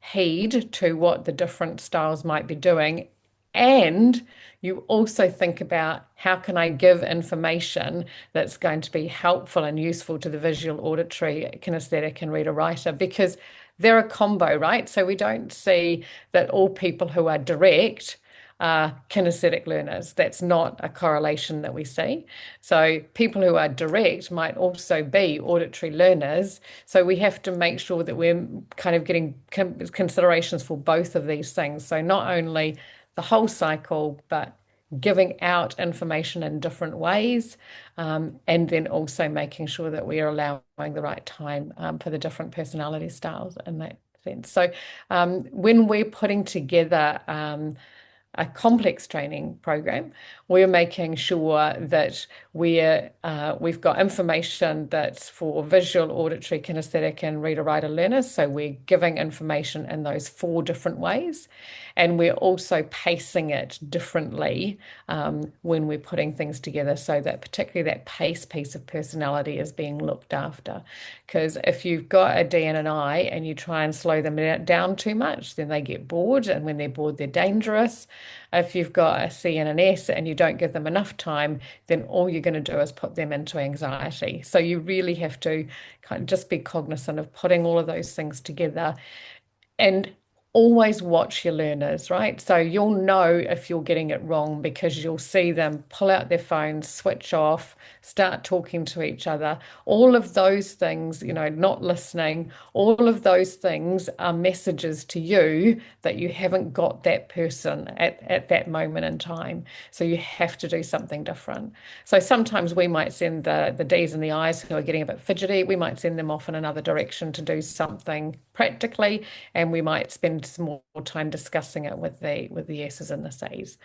heed to what the different styles might be doing. And you also think about, how can I give information that's going to be helpful and useful to the visual, auditory, kinesthetic, and reader writer, because they're a combo, right? So we don't see that all people who are direct are kinesthetic learners. That's not a correlation that we see. So people who are direct might also be auditory learners. So we have to make sure that we're kind of getting considerations for both of these things. So not only the whole cycle, but giving out information in different ways, and then also making sure that we are allowing the right time for the different personality styles in that sense. So when we're putting together a complex training program, we're making sure that we've got information that's for visual, auditory, kinesthetic, and reader, writer, learners. So we're giving information in those 4 different ways. And we're also pacing it differently when we're putting things together, so that particularly that pace piece of personality is being looked after. Because if you've got a D and an I and you try and slow them down too much, then they get bored. And when they're bored, they're dangerous. If you've got a C and an S and you don't give them enough time, then all you're going to do is put them into anxiety. So you really have to kind of just be cognizant of putting all of those things together, and always watch your learners, right? So you'll know if you're getting it wrong because you'll see them pull out their phones, switch off, start talking to each other. All of those things, not listening, all of those things are messages to you that you haven't got that person at that moment in time. So you have to do something different. So sometimes we might send the D's and the I's who are getting a bit fidgety, we might send them off in another direction to do something practically, and we might spend some more time discussing it with the S's and the C's.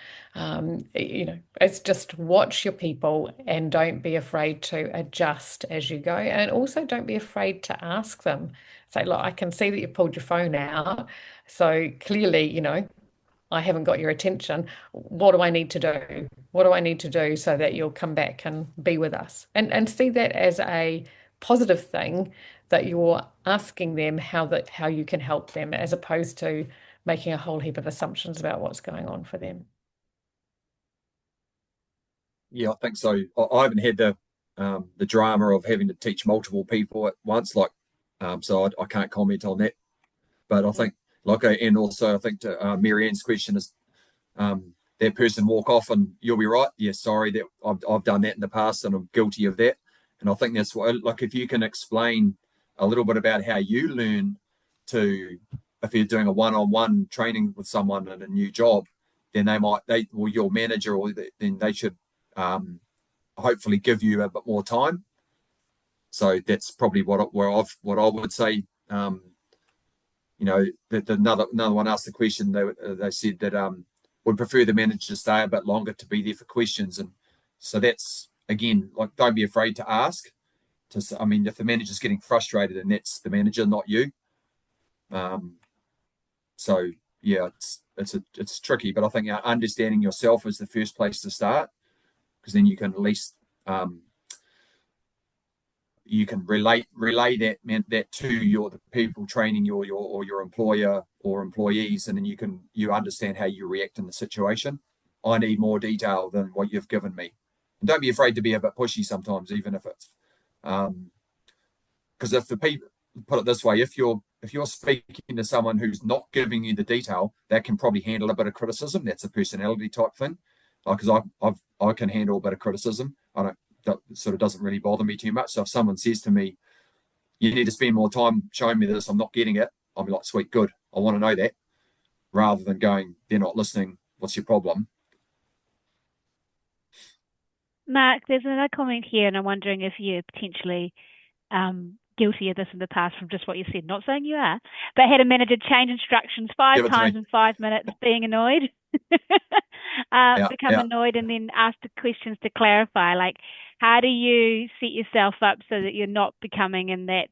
It's just watch your people and don't be afraid to adjust as you go, and also don't be afraid to ask them. Say, look, I can see that you pulled your phone out, so clearly, I haven't got your attention. What do I need to do? What do I need to do so that you'll come back and be with us? And see that as a positive thing, that you're asking them how you can help them, as opposed to making a whole heap of assumptions about what's going on for them. Yeah, I think so. I haven't had the drama of having to teach multiple people at once, so I can't comment on that. But I think, and also I think to Marianne's question is, that person walk off and you'll be right. Yeah, sorry, that I've done that in the past and I'm guilty of that. And I think that's what, if you can explain a little bit about how you learn if you're doing a one-on-one training with someone in a new job, then your manager, then they should hopefully give you a bit more time. So that's probably what I would say. That another one asked the question. They said that would prefer the manager to stay a bit longer to be there for questions, and so that's again, don't be afraid to ask. If the manager's getting frustrated, and that's the manager, not you. So yeah, it's tricky, but I think understanding yourself is the first place to start, because then you can at least you can relay that to the people training you, or your employer or employees, and then you understand how you react in the situation. I need more detail than what you've given me. And don't be afraid to be a bit pushy sometimes, even if it's because if the people, put it this way, if you're speaking to someone who's not giving you the detail, that can probably handle a bit of criticism. That's a personality type thing. Because I can handle a bit of criticism. That sort of doesn't really bother me too much. So if someone says to me, you need to spend more time showing me this, I'm not getting it, I'll be like, sweet, good, I want to know that, rather than going, they're not listening, what's your problem? Mark, there's another comment here, and I'm wondering if you're potentially guilty of this in the past from just what you said. Not saying you are, but had a manager change instructions 5 times in 5 minutes, being annoyed. Become annoyed and then ask the questions to clarify. How do you set yourself up so that you're not becoming in that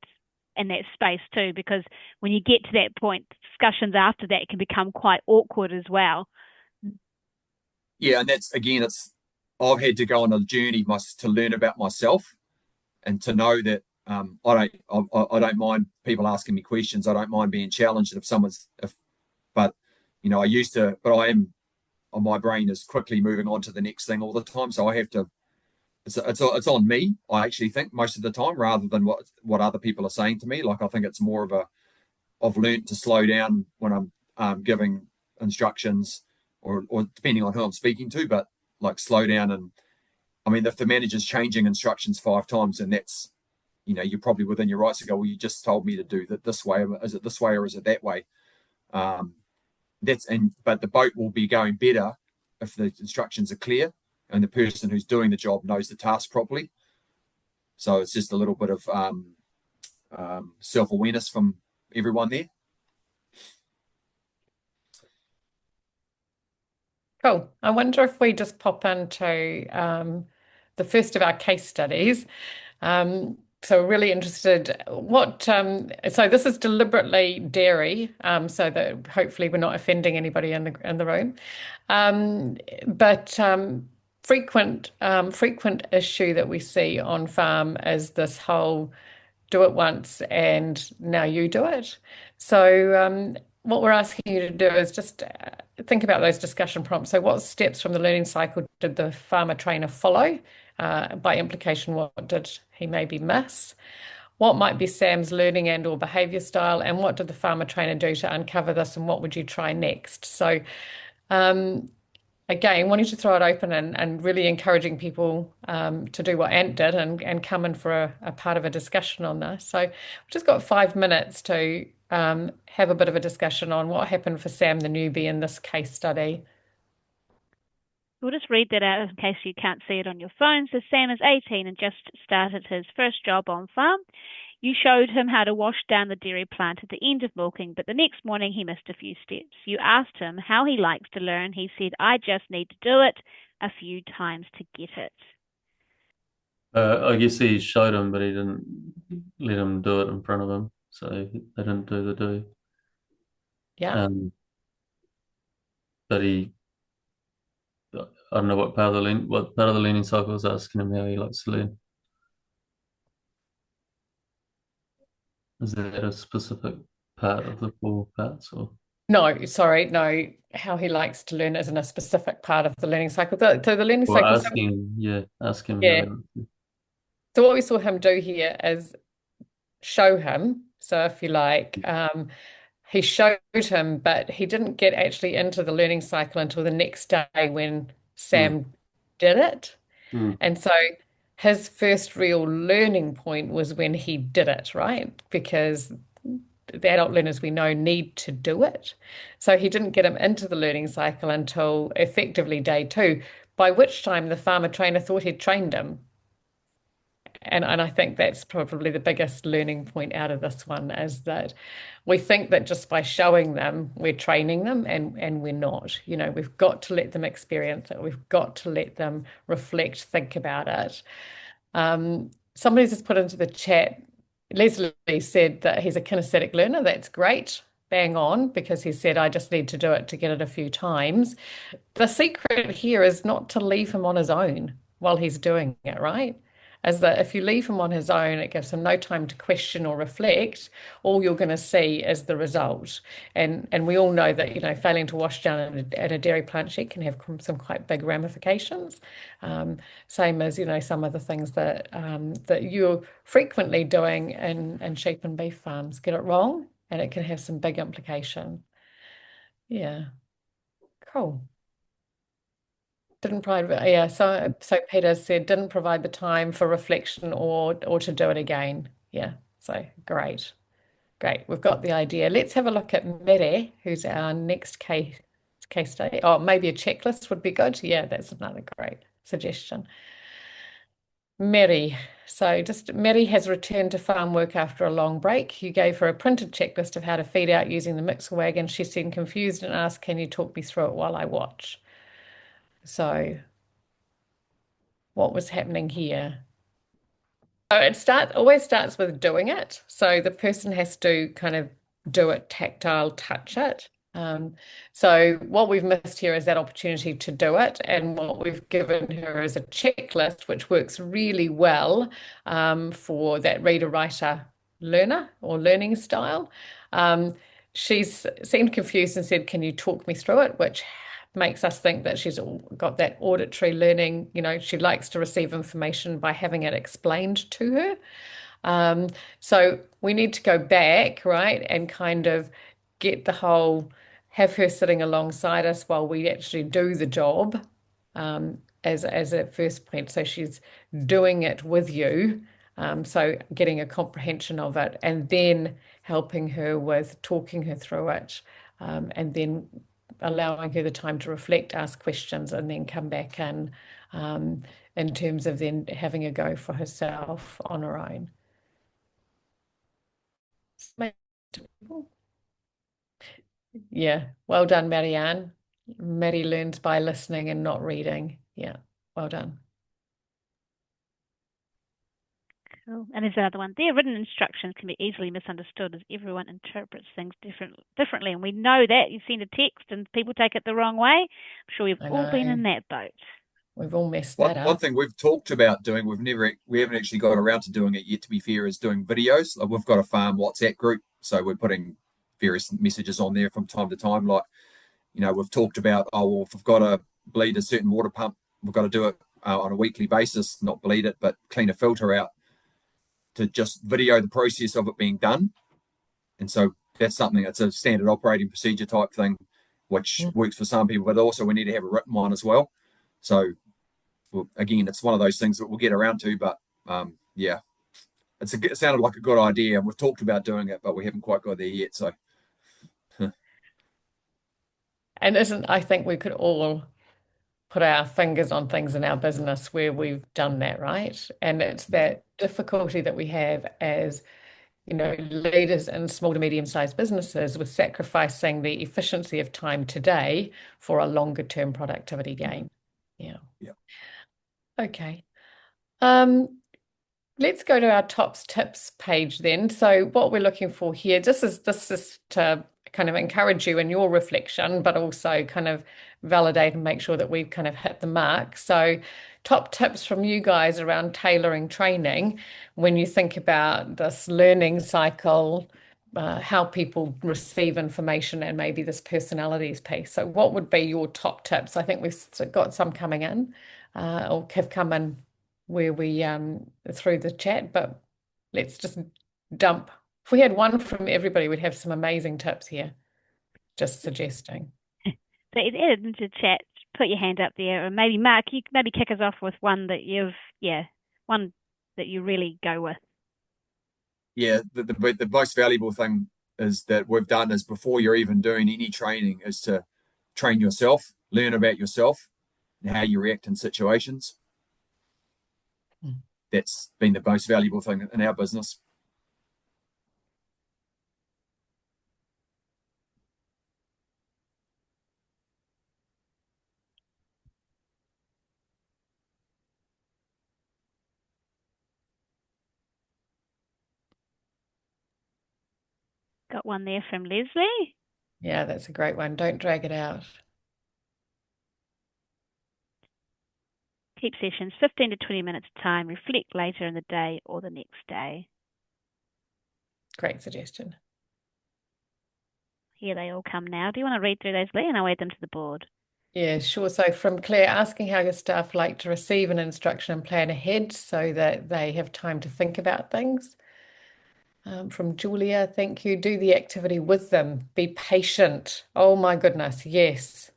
space too? Because when you get to that point, discussions after that can become quite awkward as well. Yeah, and that's again, I've had to go on a journey to learn about myself, and to know that I don't mind people asking me questions. I don't mind being challenged but I used to, but I am. My brain is quickly moving on to the next thing all the time, so I have to. It's on me. I actually think most of the time, rather than what other people are saying to me. I think it's more of I've learned to slow down when I'm giving instructions, or depending on who I'm speaking to, but slow down. And if the manager's changing instructions 5 times, and that's, you're probably within your rights to go, well, you just told me to do that this way. Is it this way or is it that way? But the boat will be going better if the instructions are clear and the person who's doing the job knows the task properly. So it's just a little bit of self-awareness from everyone there. Cool. I wonder if we just pop into the first of our case studies. So really interested so this is deliberately dairy, so that hopefully we're not offending anybody in the room. But frequent issue that we see on farm is this whole do it once and now you do it. So what we're asking you to do is just think about those discussion prompts. So what steps from the learning cycle did the farmer trainer follow? By implication, what did he maybe miss? What might be Sam's learning and or behavior style? And what did the farmer trainer do to uncover this? And what would you try next? So again, wanting to throw it open and really encouraging people to do what Ant did and come in for a part of a discussion on this. So we've just got 5 minutes to have a bit of a discussion on what happened for Sam the newbie in this case study. We'll just read that out in case you can't see it on your phone. So Sam is 18 and just started his first job on farm. You showed him how to wash down the dairy plant at the end of milking, but the next morning he missed a few steps. You asked him how he likes to learn. He said, I just need to do it a few times to get it. I guess he showed him, but he didn't let him do it in front of him, so they didn't do the do. Yeah. But I don't know what part of the learning cycle was asking him how he likes to learn. Is that a specific part of the 4 parts, or? No, sorry, no. How he likes to learn isn't a specific part of the learning cycle. So the learning Well, cycle. ask him Yeah. how he likes to. So what we saw him do here is show him. So if you like, he showed him, but he didn't get actually into the learning cycle until the next day when Sam did it. And so his first real learning point was when he did it, right? Because the adult learners we know need to do it. So he didn't get him into the learning cycle until effectively day 2, by which time the farmer trainer thought he'd trained him. And I think that's probably the biggest learning point out of this one, is that we think that just by showing them, we're training them, and we're not. You know, we've got to let them experience it. We've got to let them reflect, think about it. Somebody's just put into the chat, Leslie said that he's a kinesthetic learner. That's great. Bang on, because he said, I just need to do it to get it a few times. The secret here is not to leave him on his own while he's doing it, right? As that if you leave him on his own, it gives him no time to question or reflect. All you're going to see is the result. And we all know that, you know, failing to wash down at a dairy plant shed can have some quite big ramifications. Same as, you know, some of the things that that you're frequently doing in sheep and beef farms. Get it wrong, and it can have some big implications. Yeah. Cool. Didn't provide, yeah. So Peter said didn't provide the time for reflection or to do it again. Yeah. So great. We've got the idea. Let's have a look at Mere, who's our next case study. Oh, maybe a checklist would be good. Yeah, that's another great suggestion. Mere. So Mere has returned to farm work after a long break. You gave her a printed checklist of how to feed out using the mixer wagon. She seemed confused and asked, can you talk me through it while I watch? So what was happening here? So it always starts with doing it. So the person has to kind of do it, tactile, touch it. So what we've missed here is that opportunity to do it, and what we've given her is a checklist, which works really well for that reader-writer learner or learning style. She's seemed confused and said, can you talk me through it? Which makes us think that she's got that auditory learning. You know, she likes to receive information by having it explained to her. So we need to go back, right, and kind of get have her sitting alongside us while we actually do the job as a first point. So she's doing it with you. So getting a comprehension of it, and then helping her with talking her through it, and then allowing her the time to reflect, ask questions, and then come back in terms of then having a go for herself on her own. Yeah, well done, Marianne. Maddie learns by listening and not reading. Yeah, well done. Cool. And there's another one there. Written instructions can be easily misunderstood as everyone interprets things differently. And we know that. You send a text and people take it the wrong way. I'm sure we've all been in that boat. We've all messed that up. One thing we've talked about doing, we haven't actually got around to doing it yet, to be fair, is doing videos. Like, we've got a farm WhatsApp group, so we're putting various messages on there from time to time. Like, we've talked about, well, if we've got to bleed a certain water pump, we've got to do it on a weekly basis, not bleed it, but clean a filter out, to just video the process of it being done. And so that's something that's a standard operating procedure type thing, which works for some people, but also we need to have a written one as well. So, again, it's one of those things that we'll get around to, but yeah, it sounded like a good idea. We've talked about doing it, but we haven't quite got there yet. So, and I think we could all put our fingers on things in our business where we've done that, right? And it's that difficulty that we have as, leaders in small to medium-sized businesses with sacrificing the efficiency of time today for a longer term productivity gain. Yeah. Okay. Let's go to our tops tips page then. So what we're looking for here, this is to kind of encourage you in your reflection, but also kind of validate and make sure that we've kind of hit the mark. So top tips from you guys around tailoring training when you think about this learning cycle, how people receive information, and maybe this personalities piece. So what would be your top tips? I think we've got some coming in or have come in where we through the chat, but let's just dump. If we had one from everybody, we'd have some amazing tips here. Just suggesting. So edit into chat, put your hand up there, or maybe Mark, you maybe kick us off with one that you really go with. Yeah, the most valuable thing is that we've done is, before you're even doing any training, is to train yourself, learn about yourself and how you react in situations. That's been the most valuable thing in our business. Got one there from Leslie. Yeah, that's a great one. Don't drag it out. Keep sessions 15 to 20 minutes time. Reflect later in the day or the next day. Great suggestion. Here they all come now. Do you want to read through those, Lee, and I'll add them to the board? Yeah, sure. So from Claire, asking how your staff like to receive an instruction and plan ahead so that they have time to think about things. From Julia, thank you. Do the activity with them. Be patient. Oh my goodness, yes.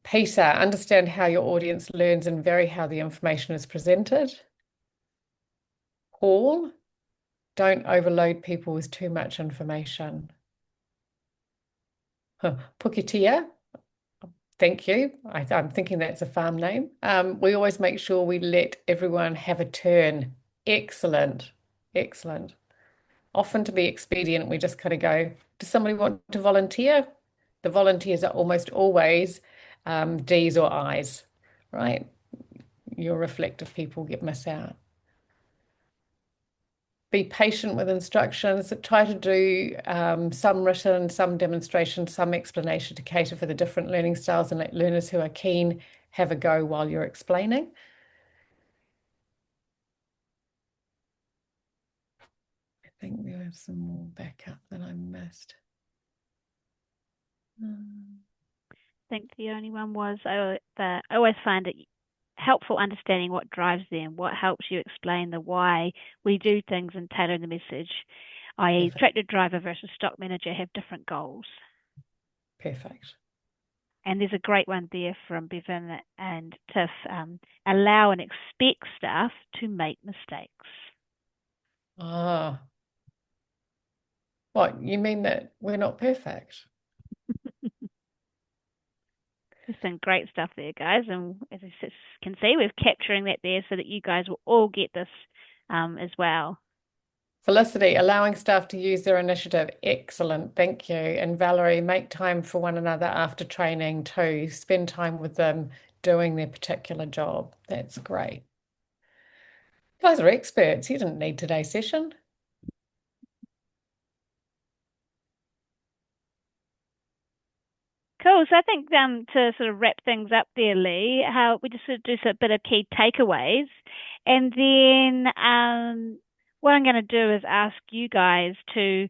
Peter, understand how your audience learns and vary how the information is presented. Paul, don't overload people with too much information. Puketia, thank you. I'm thinking that's a farm name. We always make sure we let everyone have a turn. Excellent. Excellent. Often, to be expedient, we just kind of go, does somebody want to volunteer? The volunteers are almost always D's or I's, right? Your reflective people miss out. Be patient with instructions. Try to do some written, some demonstration, some explanation to cater for the different learning styles, and let learners who are keen have a go while you're explaining. I think we have some more backup that I missed. I think the only one was I always find it helpful understanding what drives them, what helps you explain the why we do things and tailor the message, i.e. tractor driver versus stock manager have different goals. Perfect. And there's a great one there from Bevan and Tiff, allow and expect staff to make mistakes. Ah. What, you mean that we're not perfect? There's some great stuff there, guys. And as you can see, we're capturing that there so that you guys will all get this as well. Felicity, allowing staff to use their initiative. Excellent, thank you. And Valerie, make time for one another after training too. Spend time with them doing their particular job. That's great. You guys are experts. You didn't need today's session. Cool. So I think to sort of wrap things up there, Lee, how we just sort of do a bit of key takeaways, and then what I'm going to do is ask you guys to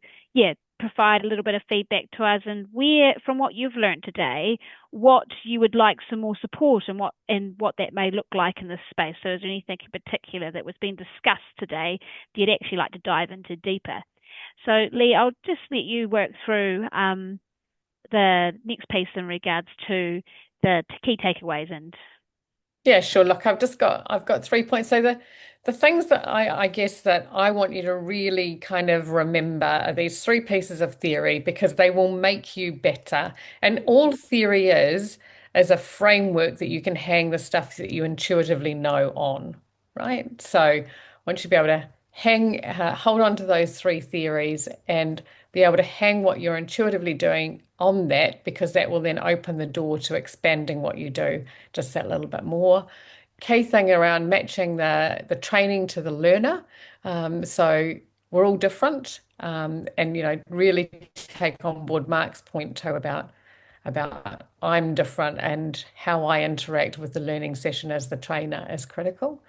provide a little bit of feedback to us, and where from what you've learned today, what you would like some more support and what that may look like in this space. So is there anything in particular that was being discussed today that you'd actually like to dive into deeper? So Lee, I'll just let you work through the next piece in regards to the key takeaways. And yeah, sure. Look, I've got 3 points. So the things that I guess that I want you to really kind of remember are these 3 pieces of theory, because they will make you better. And all theory is a framework that you can hang the stuff that you intuitively know on, right? So I want you to be able to hold on to those 3 theories and be able to hang what you're intuitively doing on that, because that will then open the door to expanding what you do just that little bit more. Key thing around matching the training to the learner. So we're all different, and really take on board Mark's point too about I'm different, and how I interact with the learning session as the trainer is critical.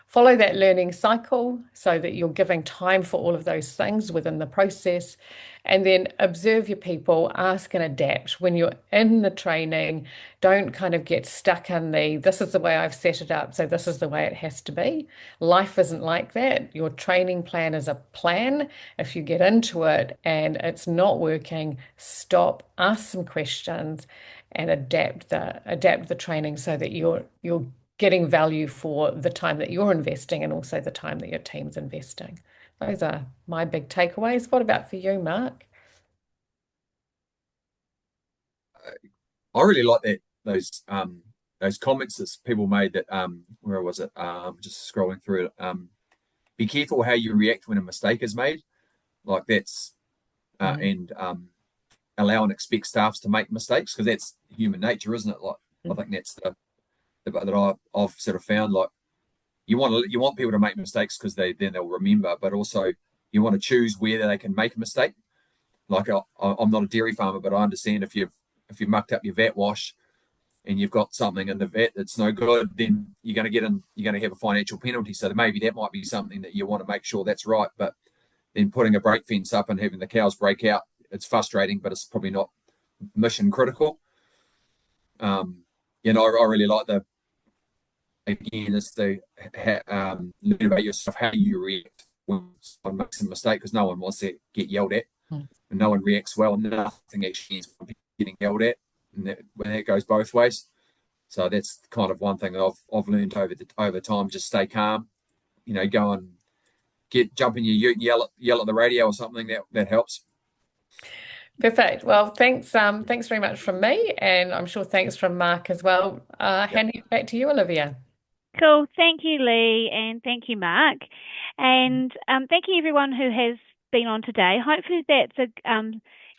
Follow that learning cycle so that you're giving time for all of those things within the process. And then observe your people, ask and adapt. When you're in the training, don't kind of get stuck in this is the way I've set it up, so this is the way it has to be. Life isn't like that. Your training plan is a plan. If you get into it and it's not working, stop, ask some questions, and adapt the training so that you're getting value for the time that you're investing and also the time that your team's investing. Those are my big takeaways. What about for you, Mark? I really like those comments that people made that where was it? Just scrolling through it. Be careful how you react when a mistake is made. Like that's and allow and expect staffs to make mistakes, because that's human nature, isn't it? Like I think that's the bit that I've sort of found. Like you want people to make mistakes because then they'll remember, but also you want to choose where they can make a mistake. Like I'm not a dairy farmer, but I understand if you've mucked up your vat wash and you've got something in the vat that's no good, then you're going to have a financial penalty. So maybe that might be something that you want to make sure that's right. But then putting a brake fence up and having the cows break out, it's frustrating, but it's probably not mission critical. I really like it's learn about yourself, how you react when someone makes a mistake, because no one wants to get yelled at, and no one reacts well. Nothing actually is getting yelled at, and when that goes both ways. So that's kind of one thing I've learned over time. Just stay calm, go and jump in your ute and yell at the radio or something. That helps. Perfect. Well, thanks very much from me, and I'm sure thanks from Mark as well. Handing it back to you, Olivia. Cool. Thank you, Lee, and thank you, Mark. And thank you, everyone who has been on today. Hopefully that's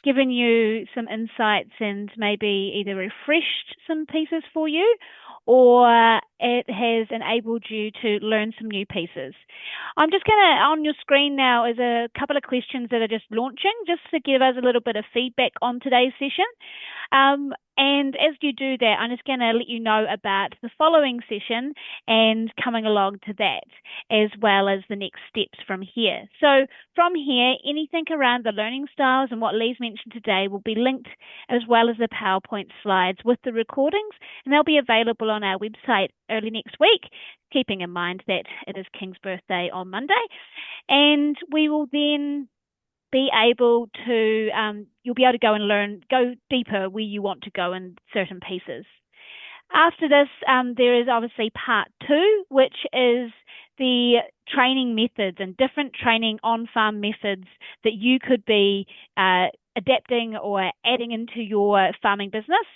given you some insights and maybe either refreshed some pieces for you, or it has enabled you to learn some new pieces. I'm just going to, on your screen now, is a couple of questions that are just launching, just to give us a little bit of feedback on today's session. And as you do that, I'm just going to let you know about the following session and coming along to that, as well as the next steps from here. So from here, anything around the learning styles and what Lee's mentioned today will be linked, as well as the PowerPoint slides with the recordings, and they'll be available on our website early next week, keeping in mind that it is King's birthday on Monday. And we will then be able to, you'll be able to go deeper where you want to go in certain pieces. After this, there is obviously part 2, which is the training methods and different training on-farm methods that you could be adapting or adding into your farming business.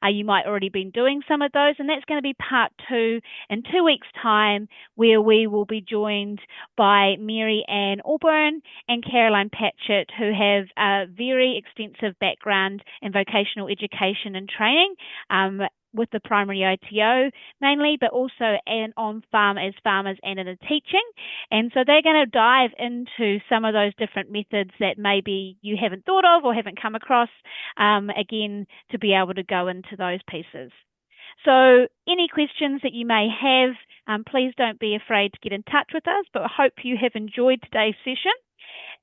You might already been doing some of those, and that's going to be part 2 in 2 weeks' time, where we will be joined by Mary Ann Auburn and Caroline Patchett, who have a very extensive background in vocational education and training, with the primary OTO mainly, but also on farm as farmers and in the teaching. And so they're going to dive into some of those different methods that maybe you haven't thought of or haven't come across, again, to be able to go into those pieces. So any questions that you may have, please don't be afraid to get in touch with us, but I hope you have enjoyed today's session.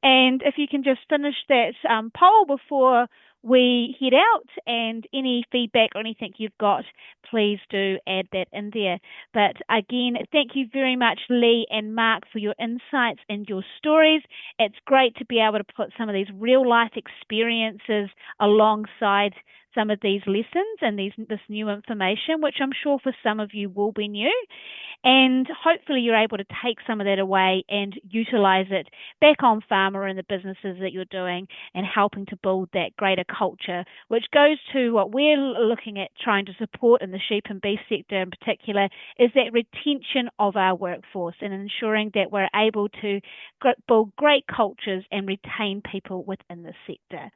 And if you can just finish that poll before we head out, and any feedback or anything you've got, please do add that in there. But again, thank you very much, Lee and Mark, for your insights and your stories. It's great to be able to put some of these real life experiences alongside some of these lessons and this new information, which I'm sure for some of you will be new. And hopefully you're able to take some of that away and utilize it back on farm or in the businesses that you're doing, and helping to build that greater culture, which goes to what we're looking at trying to support in the sheep and beef sector in particular, is that retention of our workforce and ensuring that we're able to build great cultures and retain people within the sector.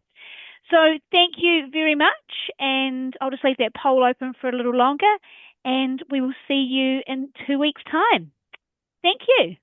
So thank you very much, and I'll just leave that poll open for a little longer, and we will see you in 2 weeks' time. Thank you.